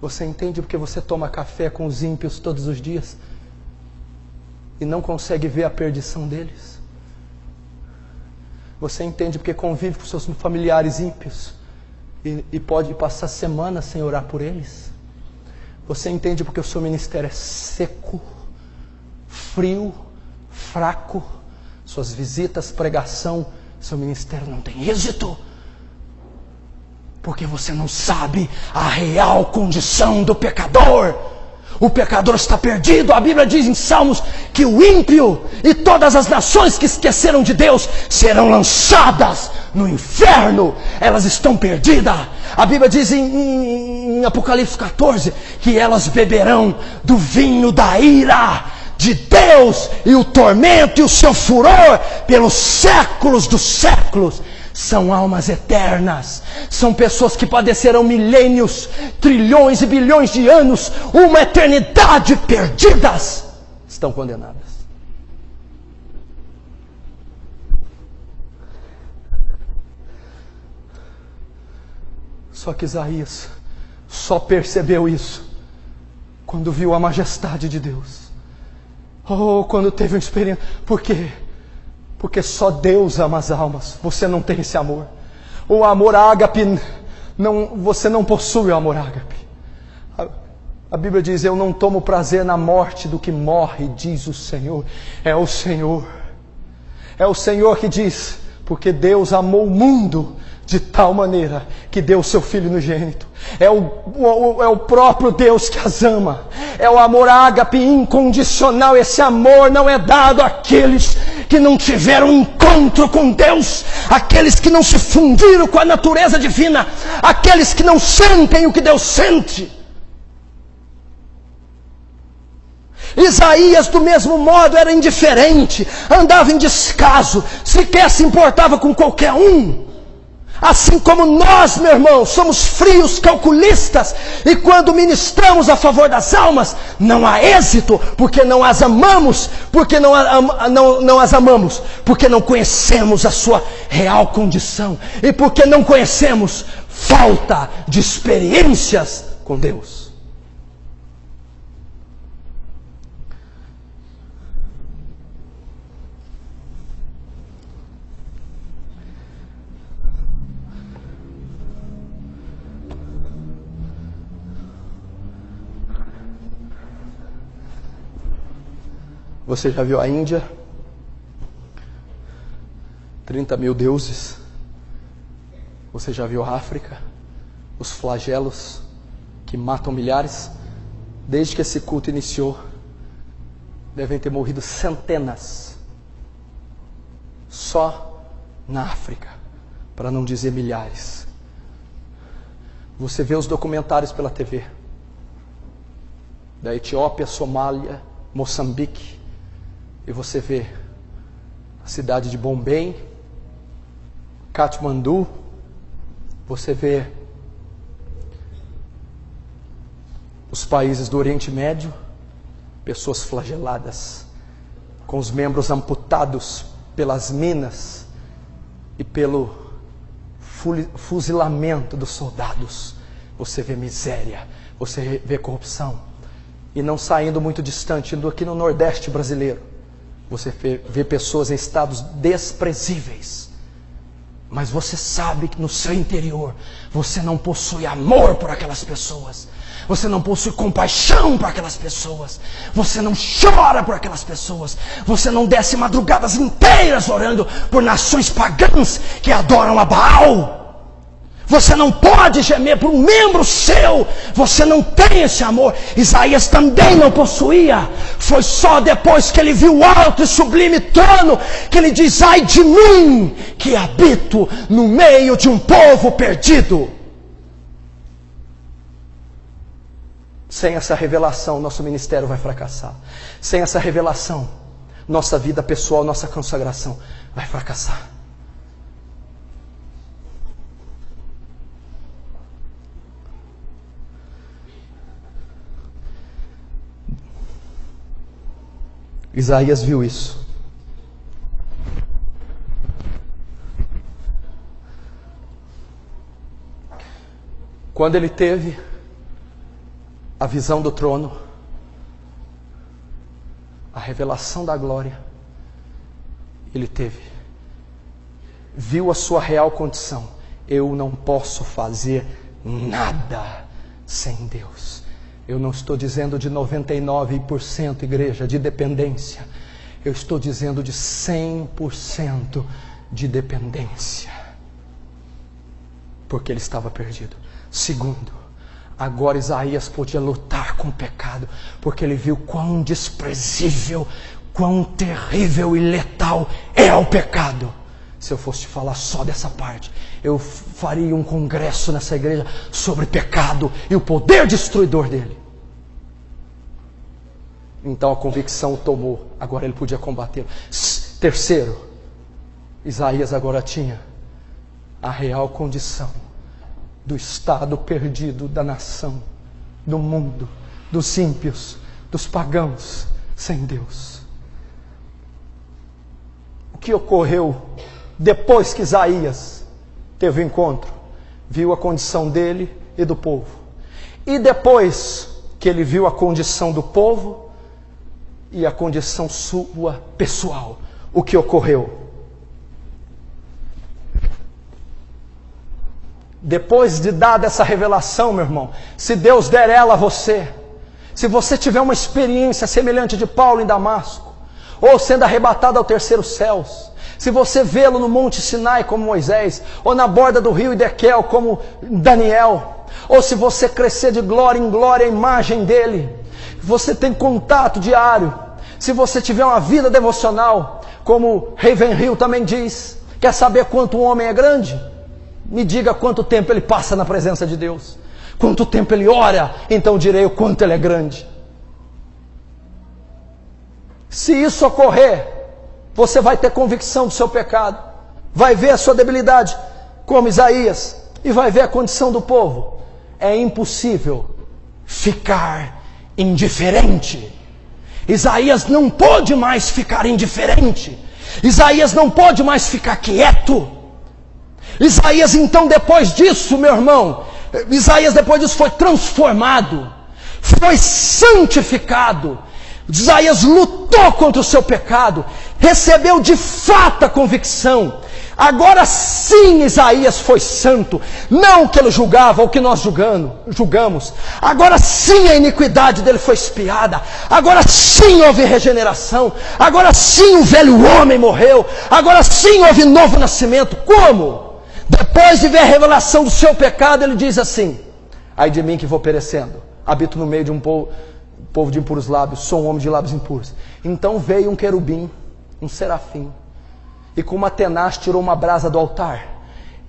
Você entende porque você toma café com os ímpios todos os dias e não consegue ver a perdição deles? Você entende porque convive com seus familiares ímpios e pode passar semanas sem orar por eles? Você entende porque o seu ministério é seco, frio, fraco, suas visitas, pregação seu ministério não tem êxito. Porque você não sabe a real condição do pecador. O pecador está perdido. A Bíblia diz em Salmos que o ímpio e todas as nações que esqueceram de Deus serão lançadas no inferno. Elas estão perdidas. A Bíblia diz em Apocalipse 14 que elas beberão do vinho da ira de Deus e o tormento e o seu furor pelos séculos dos séculos. São almas eternas, são pessoas que padecerão milênios, trilhões e bilhões de anos, uma eternidade perdidas, estão condenadas. Só que Isaías só percebeu isso quando viu a majestade de Deus. Quando teve uma experiência. Por quê? Porque só Deus ama as almas. Você não tem esse amor. O amor ágape, você não possui o amor ágape. A Bíblia diz, eu não tomo prazer na morte do que morre, diz o Senhor. É o Senhor. É o Senhor que diz, porque Deus amou o mundo de tal maneira que deu o seu Filho unigênito. É o próprio Deus que as ama. É o amor ágape incondicional. Esse amor não é dado àqueles que não tiveram encontro com Deus, aqueles que não se fundiram com a natureza divina, aqueles que não sentem o que Deus sente. Isaías, do mesmo modo, era indiferente, andava em descaso, sequer se importava com qualquer um. Assim como nós, meu irmão, somos frios, calculistas, e quando ministramos a favor das almas, não há êxito, porque não as amamos, porque não as amamos, porque não conhecemos a sua real condição, e porque não conhecemos falta de experiências com Deus. Você já viu a Índia? 30 mil deuses. Você já viu a África? Os flagelos que matam milhares? Desde que esse culto iniciou, devem ter morrido centenas. Só na África, para não dizer milhares. Você vê os documentários pela TV. Da Etiópia, Somália, Moçambique. E você vê a cidade de Bombay, Katmandu, você vê os países do Oriente Médio, pessoas flageladas, com os membros amputados pelas minas e pelo fuzilamento dos soldados. Você vê miséria, você vê corrupção. E não saindo muito distante, indo aqui no Nordeste brasileiro, você vê pessoas em estados desprezíveis. Mas você sabe que no seu interior você não possui amor por aquelas pessoas. Você não possui compaixão por aquelas pessoas. Você não chora por aquelas pessoas. Você não desce madrugadas inteiras orando por nações pagãs que adoram a Baal. Você não pode gemer por um membro seu. Você não tem esse amor. Isaías também não possuía. Foi só depois que ele viu o alto e sublime trono que ele diz: ai de mim, que habito no meio de um povo perdido. Sem essa revelação, nosso ministério vai fracassar. Sem essa revelação, nossa vida pessoal, nossa consagração vai fracassar. Isaías viu isso. Quando ele teve a visão do trono, a revelação da glória, ele viu a sua real condição. Eu não posso fazer nada sem Deus. Eu não estou dizendo de 99%, igreja, de dependência. Eu estou dizendo de 100% de dependência, porque ele estava perdido. Segundo, agora Isaías podia lutar com o pecado, porque ele viu quão desprezível, quão terrível e letal é o pecado. Se eu fosse falar só dessa parte, eu faria um congresso nessa igreja sobre pecado e o poder destruidor dele. Então a convicção o tomou, agora ele podia combater. Terceiro, Isaías agora tinha a real condição do estado perdido da nação, do mundo, dos ímpios, dos pagãos, sem Deus. O que ocorreu depois que Isaías teve o encontro? Viu a condição dele e do povo. E depois que ele viu a condição do povo e a condição sua pessoal, o que ocorreu? Depois de dada essa revelação, meu irmão, se Deus der ela a você, se você tiver uma experiência semelhante de Paulo em Damasco, ou sendo arrebatado ao terceiro céu, se você vê-lo no Monte Sinai como Moisés, ou na borda do rio Edequel como Daniel, ou se você crescer de glória em glória a imagem dele, você tem contato diário, se você tiver uma vida devocional, como Ravenhill também diz, quer saber quanto um homem é grande? Me diga quanto tempo ele passa na presença de Deus, quanto tempo ele ora, então direi o quanto ele é grande. Se isso ocorrer, você vai ter convicção do seu pecado, vai ver a sua debilidade, como Isaías, e vai ver a condição do povo. É impossível ficar indiferente. Isaías não pôde mais ficar indiferente. Isaías não pôde mais ficar quieto. Isaías então depois disso, meu irmão, Isaías depois disso foi transformado, foi santificado. Isaías lutou contra o seu pecado, recebeu de fato a convicção. Agora sim Isaías foi santo, não o que ele julgava, o que nós julgamos. Agora sim a iniquidade dele foi expiada, agora sim houve regeneração, agora sim o velho homem morreu, agora sim houve novo nascimento. Como? Depois de ver a revelação do seu pecado, ele diz assim: ai de mim que vou perecendo, habito no meio de um povo de impuros lábios, sou um homem de lábios impuros. Então veio um querubim, um serafim, e com uma tenaz tirou uma brasa do altar,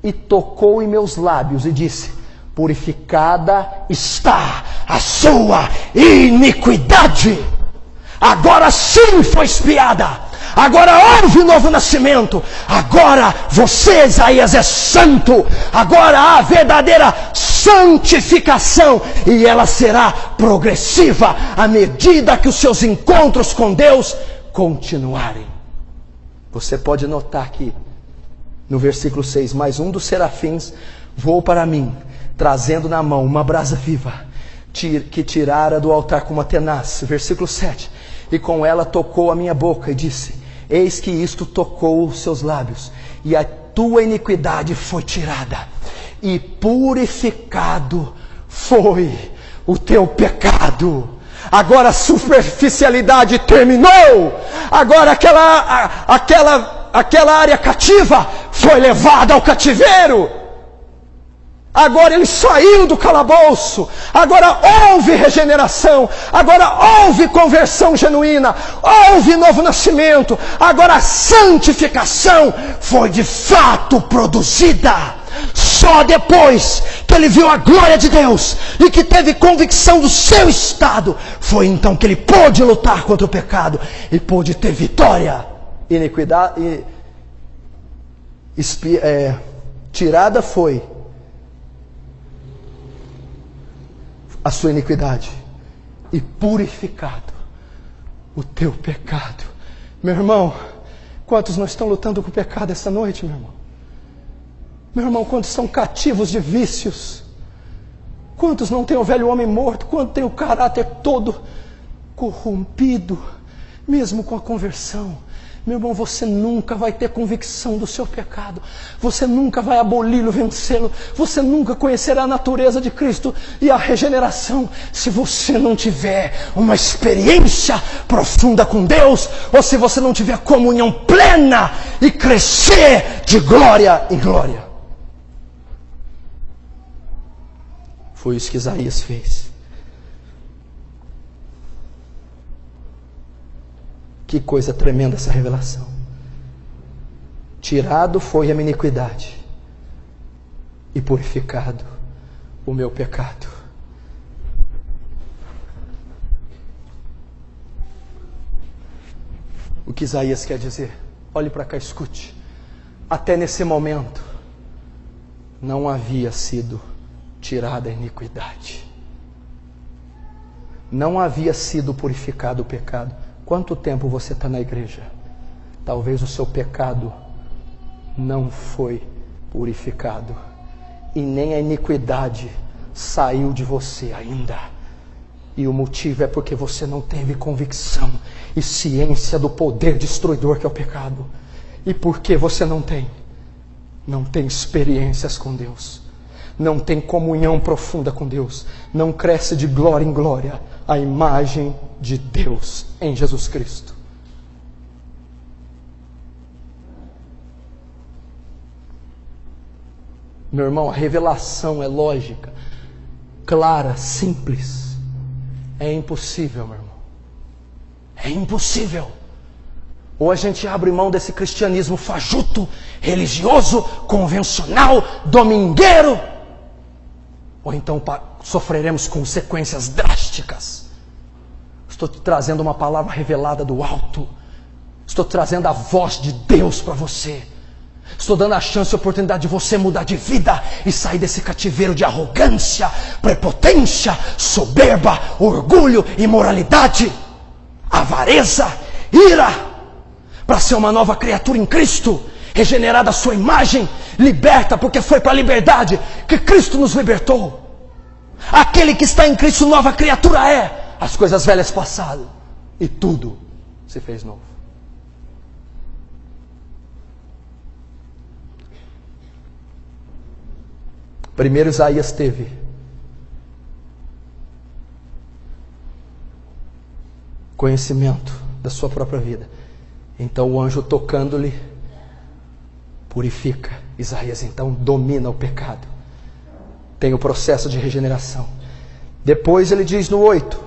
e tocou em meus lábios, e disse: purificada está a sua iniquidade. Agora sim foi expiada, agora houve novo nascimento, agora você, Isaías, é santo, agora há verdadeira santificação, e ela será progressiva à medida que os seus encontros com Deus continuarem. Você pode notar que no versículo 6, mas um dos serafins voou para mim, trazendo na mão uma brasa viva, que tirara do altar com uma tenaz. Versículo 7, e com ela tocou a minha boca e disse: eis que isto tocou os seus lábios, e a tua iniquidade foi tirada, e purificado foi o teu pecado. Agora a superficialidade terminou, agora aquela área cativa foi levada ao cativeiro. Agora ele saiu do calabouço, agora houve regeneração, agora houve conversão genuína, houve novo nascimento, agora a santificação foi de fato produzida. Só depois que ele viu a glória de Deus e que teve convicção do seu estado, foi então que ele pôde lutar contra o pecado e pôde ter vitória. Iniquidade, tirada foi a sua iniquidade, e purificado o teu pecado. Meu irmão, quantos não estão lutando com o pecado essa noite, meu irmão? Meu irmão, quantos são cativos de vícios? Quantos não têm o velho homem morto? Quantos têm o caráter todo corrompido, mesmo com a conversão, Meu irmão, você nunca vai ter convicção do seu pecado. Você nunca vai aboli-lo, vencê-lo. Você nunca conhecerá a natureza de Cristo e a regeneração se você não tiver uma experiência profunda com Deus, ou se você não tiver comunhão plena e crescer de glória em glória. Foi isso que Isaías fez. Que coisa tremenda essa revelação. Tirado foi a minha iniquidade e purificado o meu pecado. O que Isaías quer dizer? Olhe para cá, escute. Até nesse momento não havia sido tirada a iniquidade. Não havia sido purificado o pecado. Quanto tempo você está na igreja? Talvez o seu pecado não foi purificado e nem a iniquidade saiu de você ainda. E o motivo é porque você não teve convicção e ciência do poder destruidor que é o pecado. E por que você não tem? Não tem experiências com Deus. Não tem comunhão profunda com Deus. Não cresce de glória em glória a imagem de Deus em Jesus Cristo. Meu irmão, a revelação é lógica, clara, simples. É impossível, meu irmão. É impossível. Ou a gente abre mão desse cristianismo fajuto, religioso, convencional, domingueiro, ou então sofreremos consequências drásticas. Estou te trazendo uma palavra revelada do alto. Estou trazendo a voz de Deus para você. Estou dando a chance e a oportunidade de você mudar de vida e sair desse cativeiro de arrogância, prepotência, soberba, orgulho, imoralidade, avareza, ira, para ser uma nova criatura em Cristo, regenerada à sua imagem, liberta, porque foi para a liberdade que Cristo nos libertou. Aquele que está em Cristo, nova criatura é. As coisas velhas passaram e tudo se fez novo. Primeiro Isaías teve conhecimento da sua própria vida. Então o anjo tocando-lhe purifica. Isaías então domina o pecado. Tem o processo de regeneração. Depois ele diz no 8.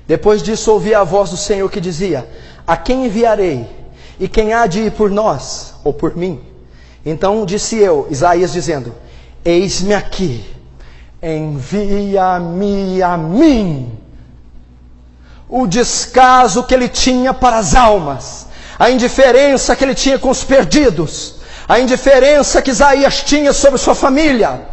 Depois disso ouvi a voz do Senhor que dizia: a quem enviarei? E quem há de ir por nós, ou por mim? Então disse eu, Isaías dizendo: eis-me aqui, envia-me a mim. O descaso que ele tinha para as almas, a indiferença que ele tinha com os perdidos, a indiferença que Isaías tinha sobre sua família,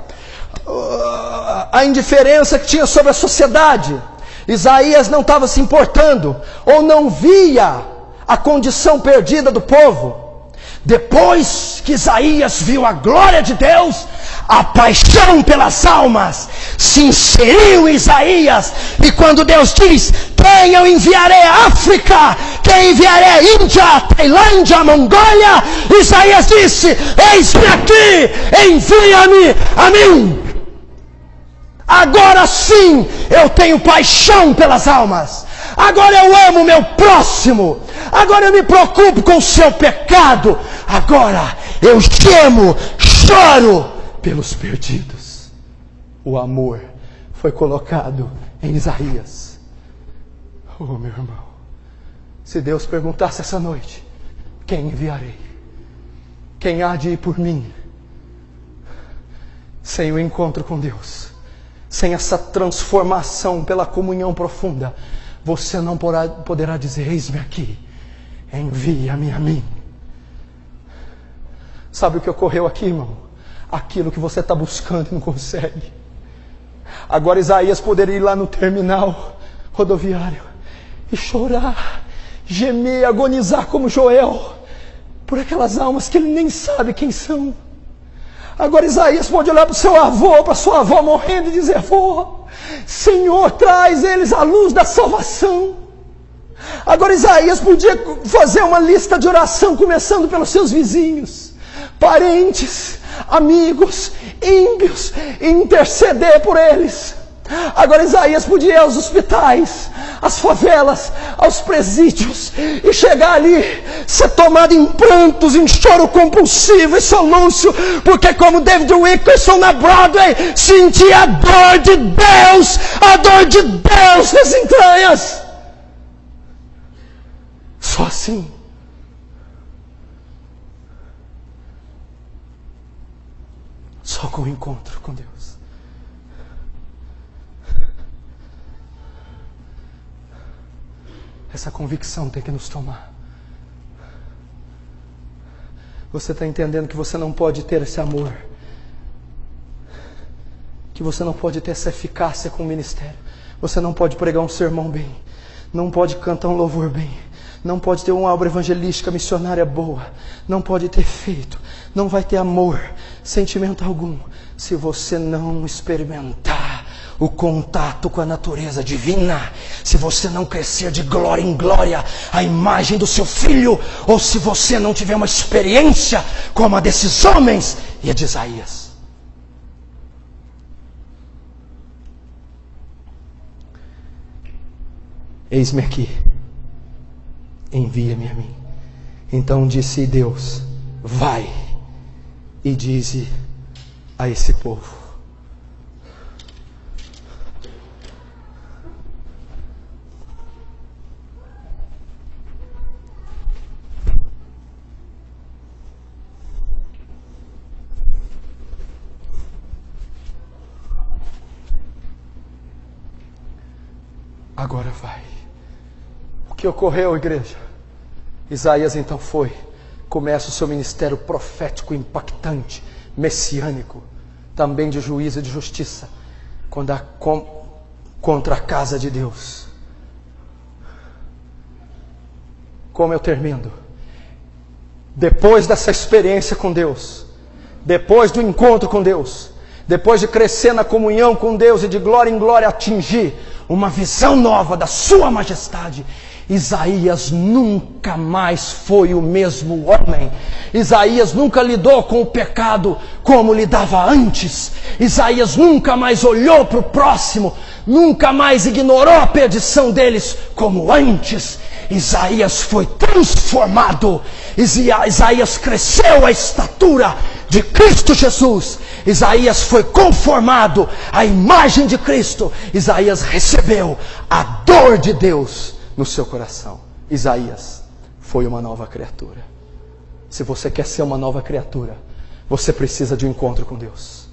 a indiferença que tinha sobre a sociedade. Isaías não estava se importando, ou não via a condição perdida do povo. Depois que Isaías viu a glória de Deus, a paixão pelas almas se inseriu em Isaías. E quando Deus diz: quem eu enviarei à África, quem enviarei à Índia, Tailândia, Mongólia, Isaías disse: eis-me aqui, envia-me a mim. Agora sim eu tenho paixão pelas almas. Agora eu amo o meu próximo. Agora eu me preocupo com o seu pecado. Agora eu gemo, choro pelos perdidos. O amor foi colocado em Isaías. Oh, meu irmão, se Deus perguntasse essa noite: quem enviarei? Quem há de ir por mim? Sem o encontro com Deus, sem essa transformação pela comunhão profunda, você não poderá dizer: eis-me aqui, envia-me a mim. Sabe o que ocorreu aqui, irmão? Aquilo que você está buscando e não consegue. Agora Isaías poderia ir lá no terminal rodoviário e chorar, gemer, agonizar como Joel, por aquelas almas que ele nem sabe quem são. Agora Isaías pode olhar para o seu avô, para sua avó morrendo e dizer: avô, Senhor, traz eles à luz da salvação. Agora Isaías podia fazer uma lista de oração, começando pelos seus vizinhos, parentes, amigos, ímpios, e interceder por eles. Agora Isaías podia ir aos hospitais, às favelas, aos presídios, e chegar ali, ser tomado em prantos, em choro compulsivo e solúcio, porque como David Wilkerson na Broadway, sentia a dor de Deus nas entranhas. Só assim. Só com o encontro com Deus. Essa convicção tem que nos tomar. Você está entendendo que você não pode ter esse amor, que você não pode ter essa eficácia com o ministério. Você não pode pregar um sermão bem, não pode cantar um louvor bem, não pode ter uma obra evangelística missionária boa, não pode ter feito, não vai ter amor, sentimento algum, se você não experimentar o contato com a natureza divina, se você não crescer de glória em glória a imagem do seu filho, ou se você não tiver uma experiência como a desses homens e a de Isaías. Eis-me aqui, envia-me a mim. Então disse Deus: vai e dize a esse povo. Agora vai. O que ocorreu, igreja? Isaías então começa o seu ministério profético impactante, messiânico, também de juízo e de justiça, contra a casa de Deus. Como eu termino? Depois dessa experiência com Deus, depois do encontro com Deus, depois de crescer na comunhão com Deus e de glória em glória atingir uma visão nova da sua majestade, Isaías nunca mais foi o mesmo homem. Isaías nunca lidou com o pecado como lidava antes. Isaías nunca mais olhou para o próximo, nunca mais ignorou a perdição deles como antes. Isaías foi transformado. Isaías cresceu à estatura de Cristo Jesus. Isaías foi conformado à imagem de Cristo. Isaías recebeu a dor de Deus no seu coração. Isaías foi uma nova criatura. Se você quer ser uma nova criatura, você precisa de um encontro com Deus.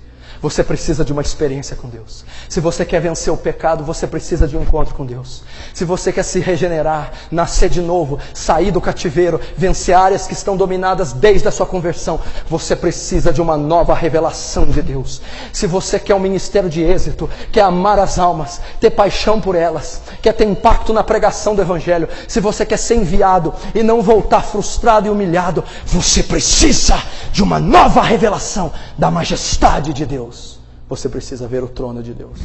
Você precisa de uma experiência com Deus. Se você quer vencer o pecado, você precisa de um encontro com Deus. Se você quer se regenerar, nascer de novo, sair do cativeiro, vencer áreas que estão dominadas desde a sua conversão, você precisa de uma nova revelação de Deus. Se você quer um ministério de êxito, quer amar as almas, ter paixão por elas, quer ter impacto na pregação do Evangelho, se você quer ser enviado e não voltar frustrado e humilhado, você precisa de uma nova revelação da majestade de Deus. Você precisa ver o trono de Deus.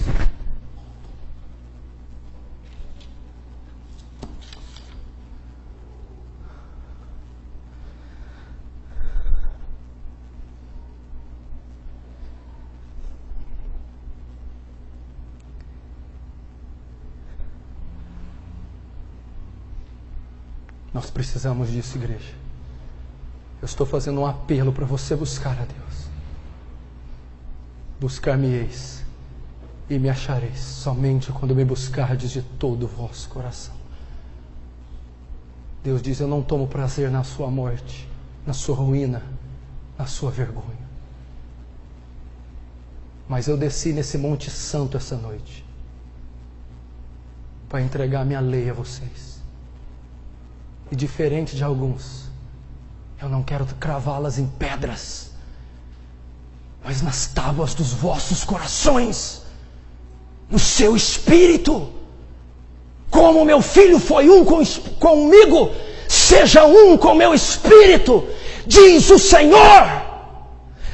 Nós precisamos disso, igreja. Eu estou fazendo um apelo para você buscar a Deus. Buscar-me-eis e me achareis somente quando me buscardes de todo o vosso coração. Deus diz: eu não tomo prazer na sua morte, na sua ruína, na sua vergonha. Mas eu desci nesse Monte Santo essa noite para entregar minha lei a vocês. E diferente de alguns, eu não quero cravá-las em pedras, mas nas tábuas dos vossos corações, no seu espírito. Como meu filho foi um comigo, seja um com meu espírito, diz o Senhor.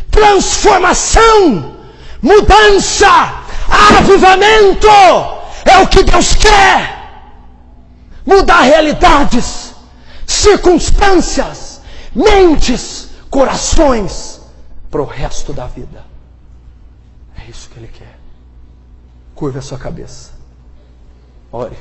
Transformação, mudança, Avivamento é o que Deus quer. Mudar realidades, circunstâncias, mentes, corações para o resto da vida. É isso que Ele quer. Curva a sua cabeça. Ore.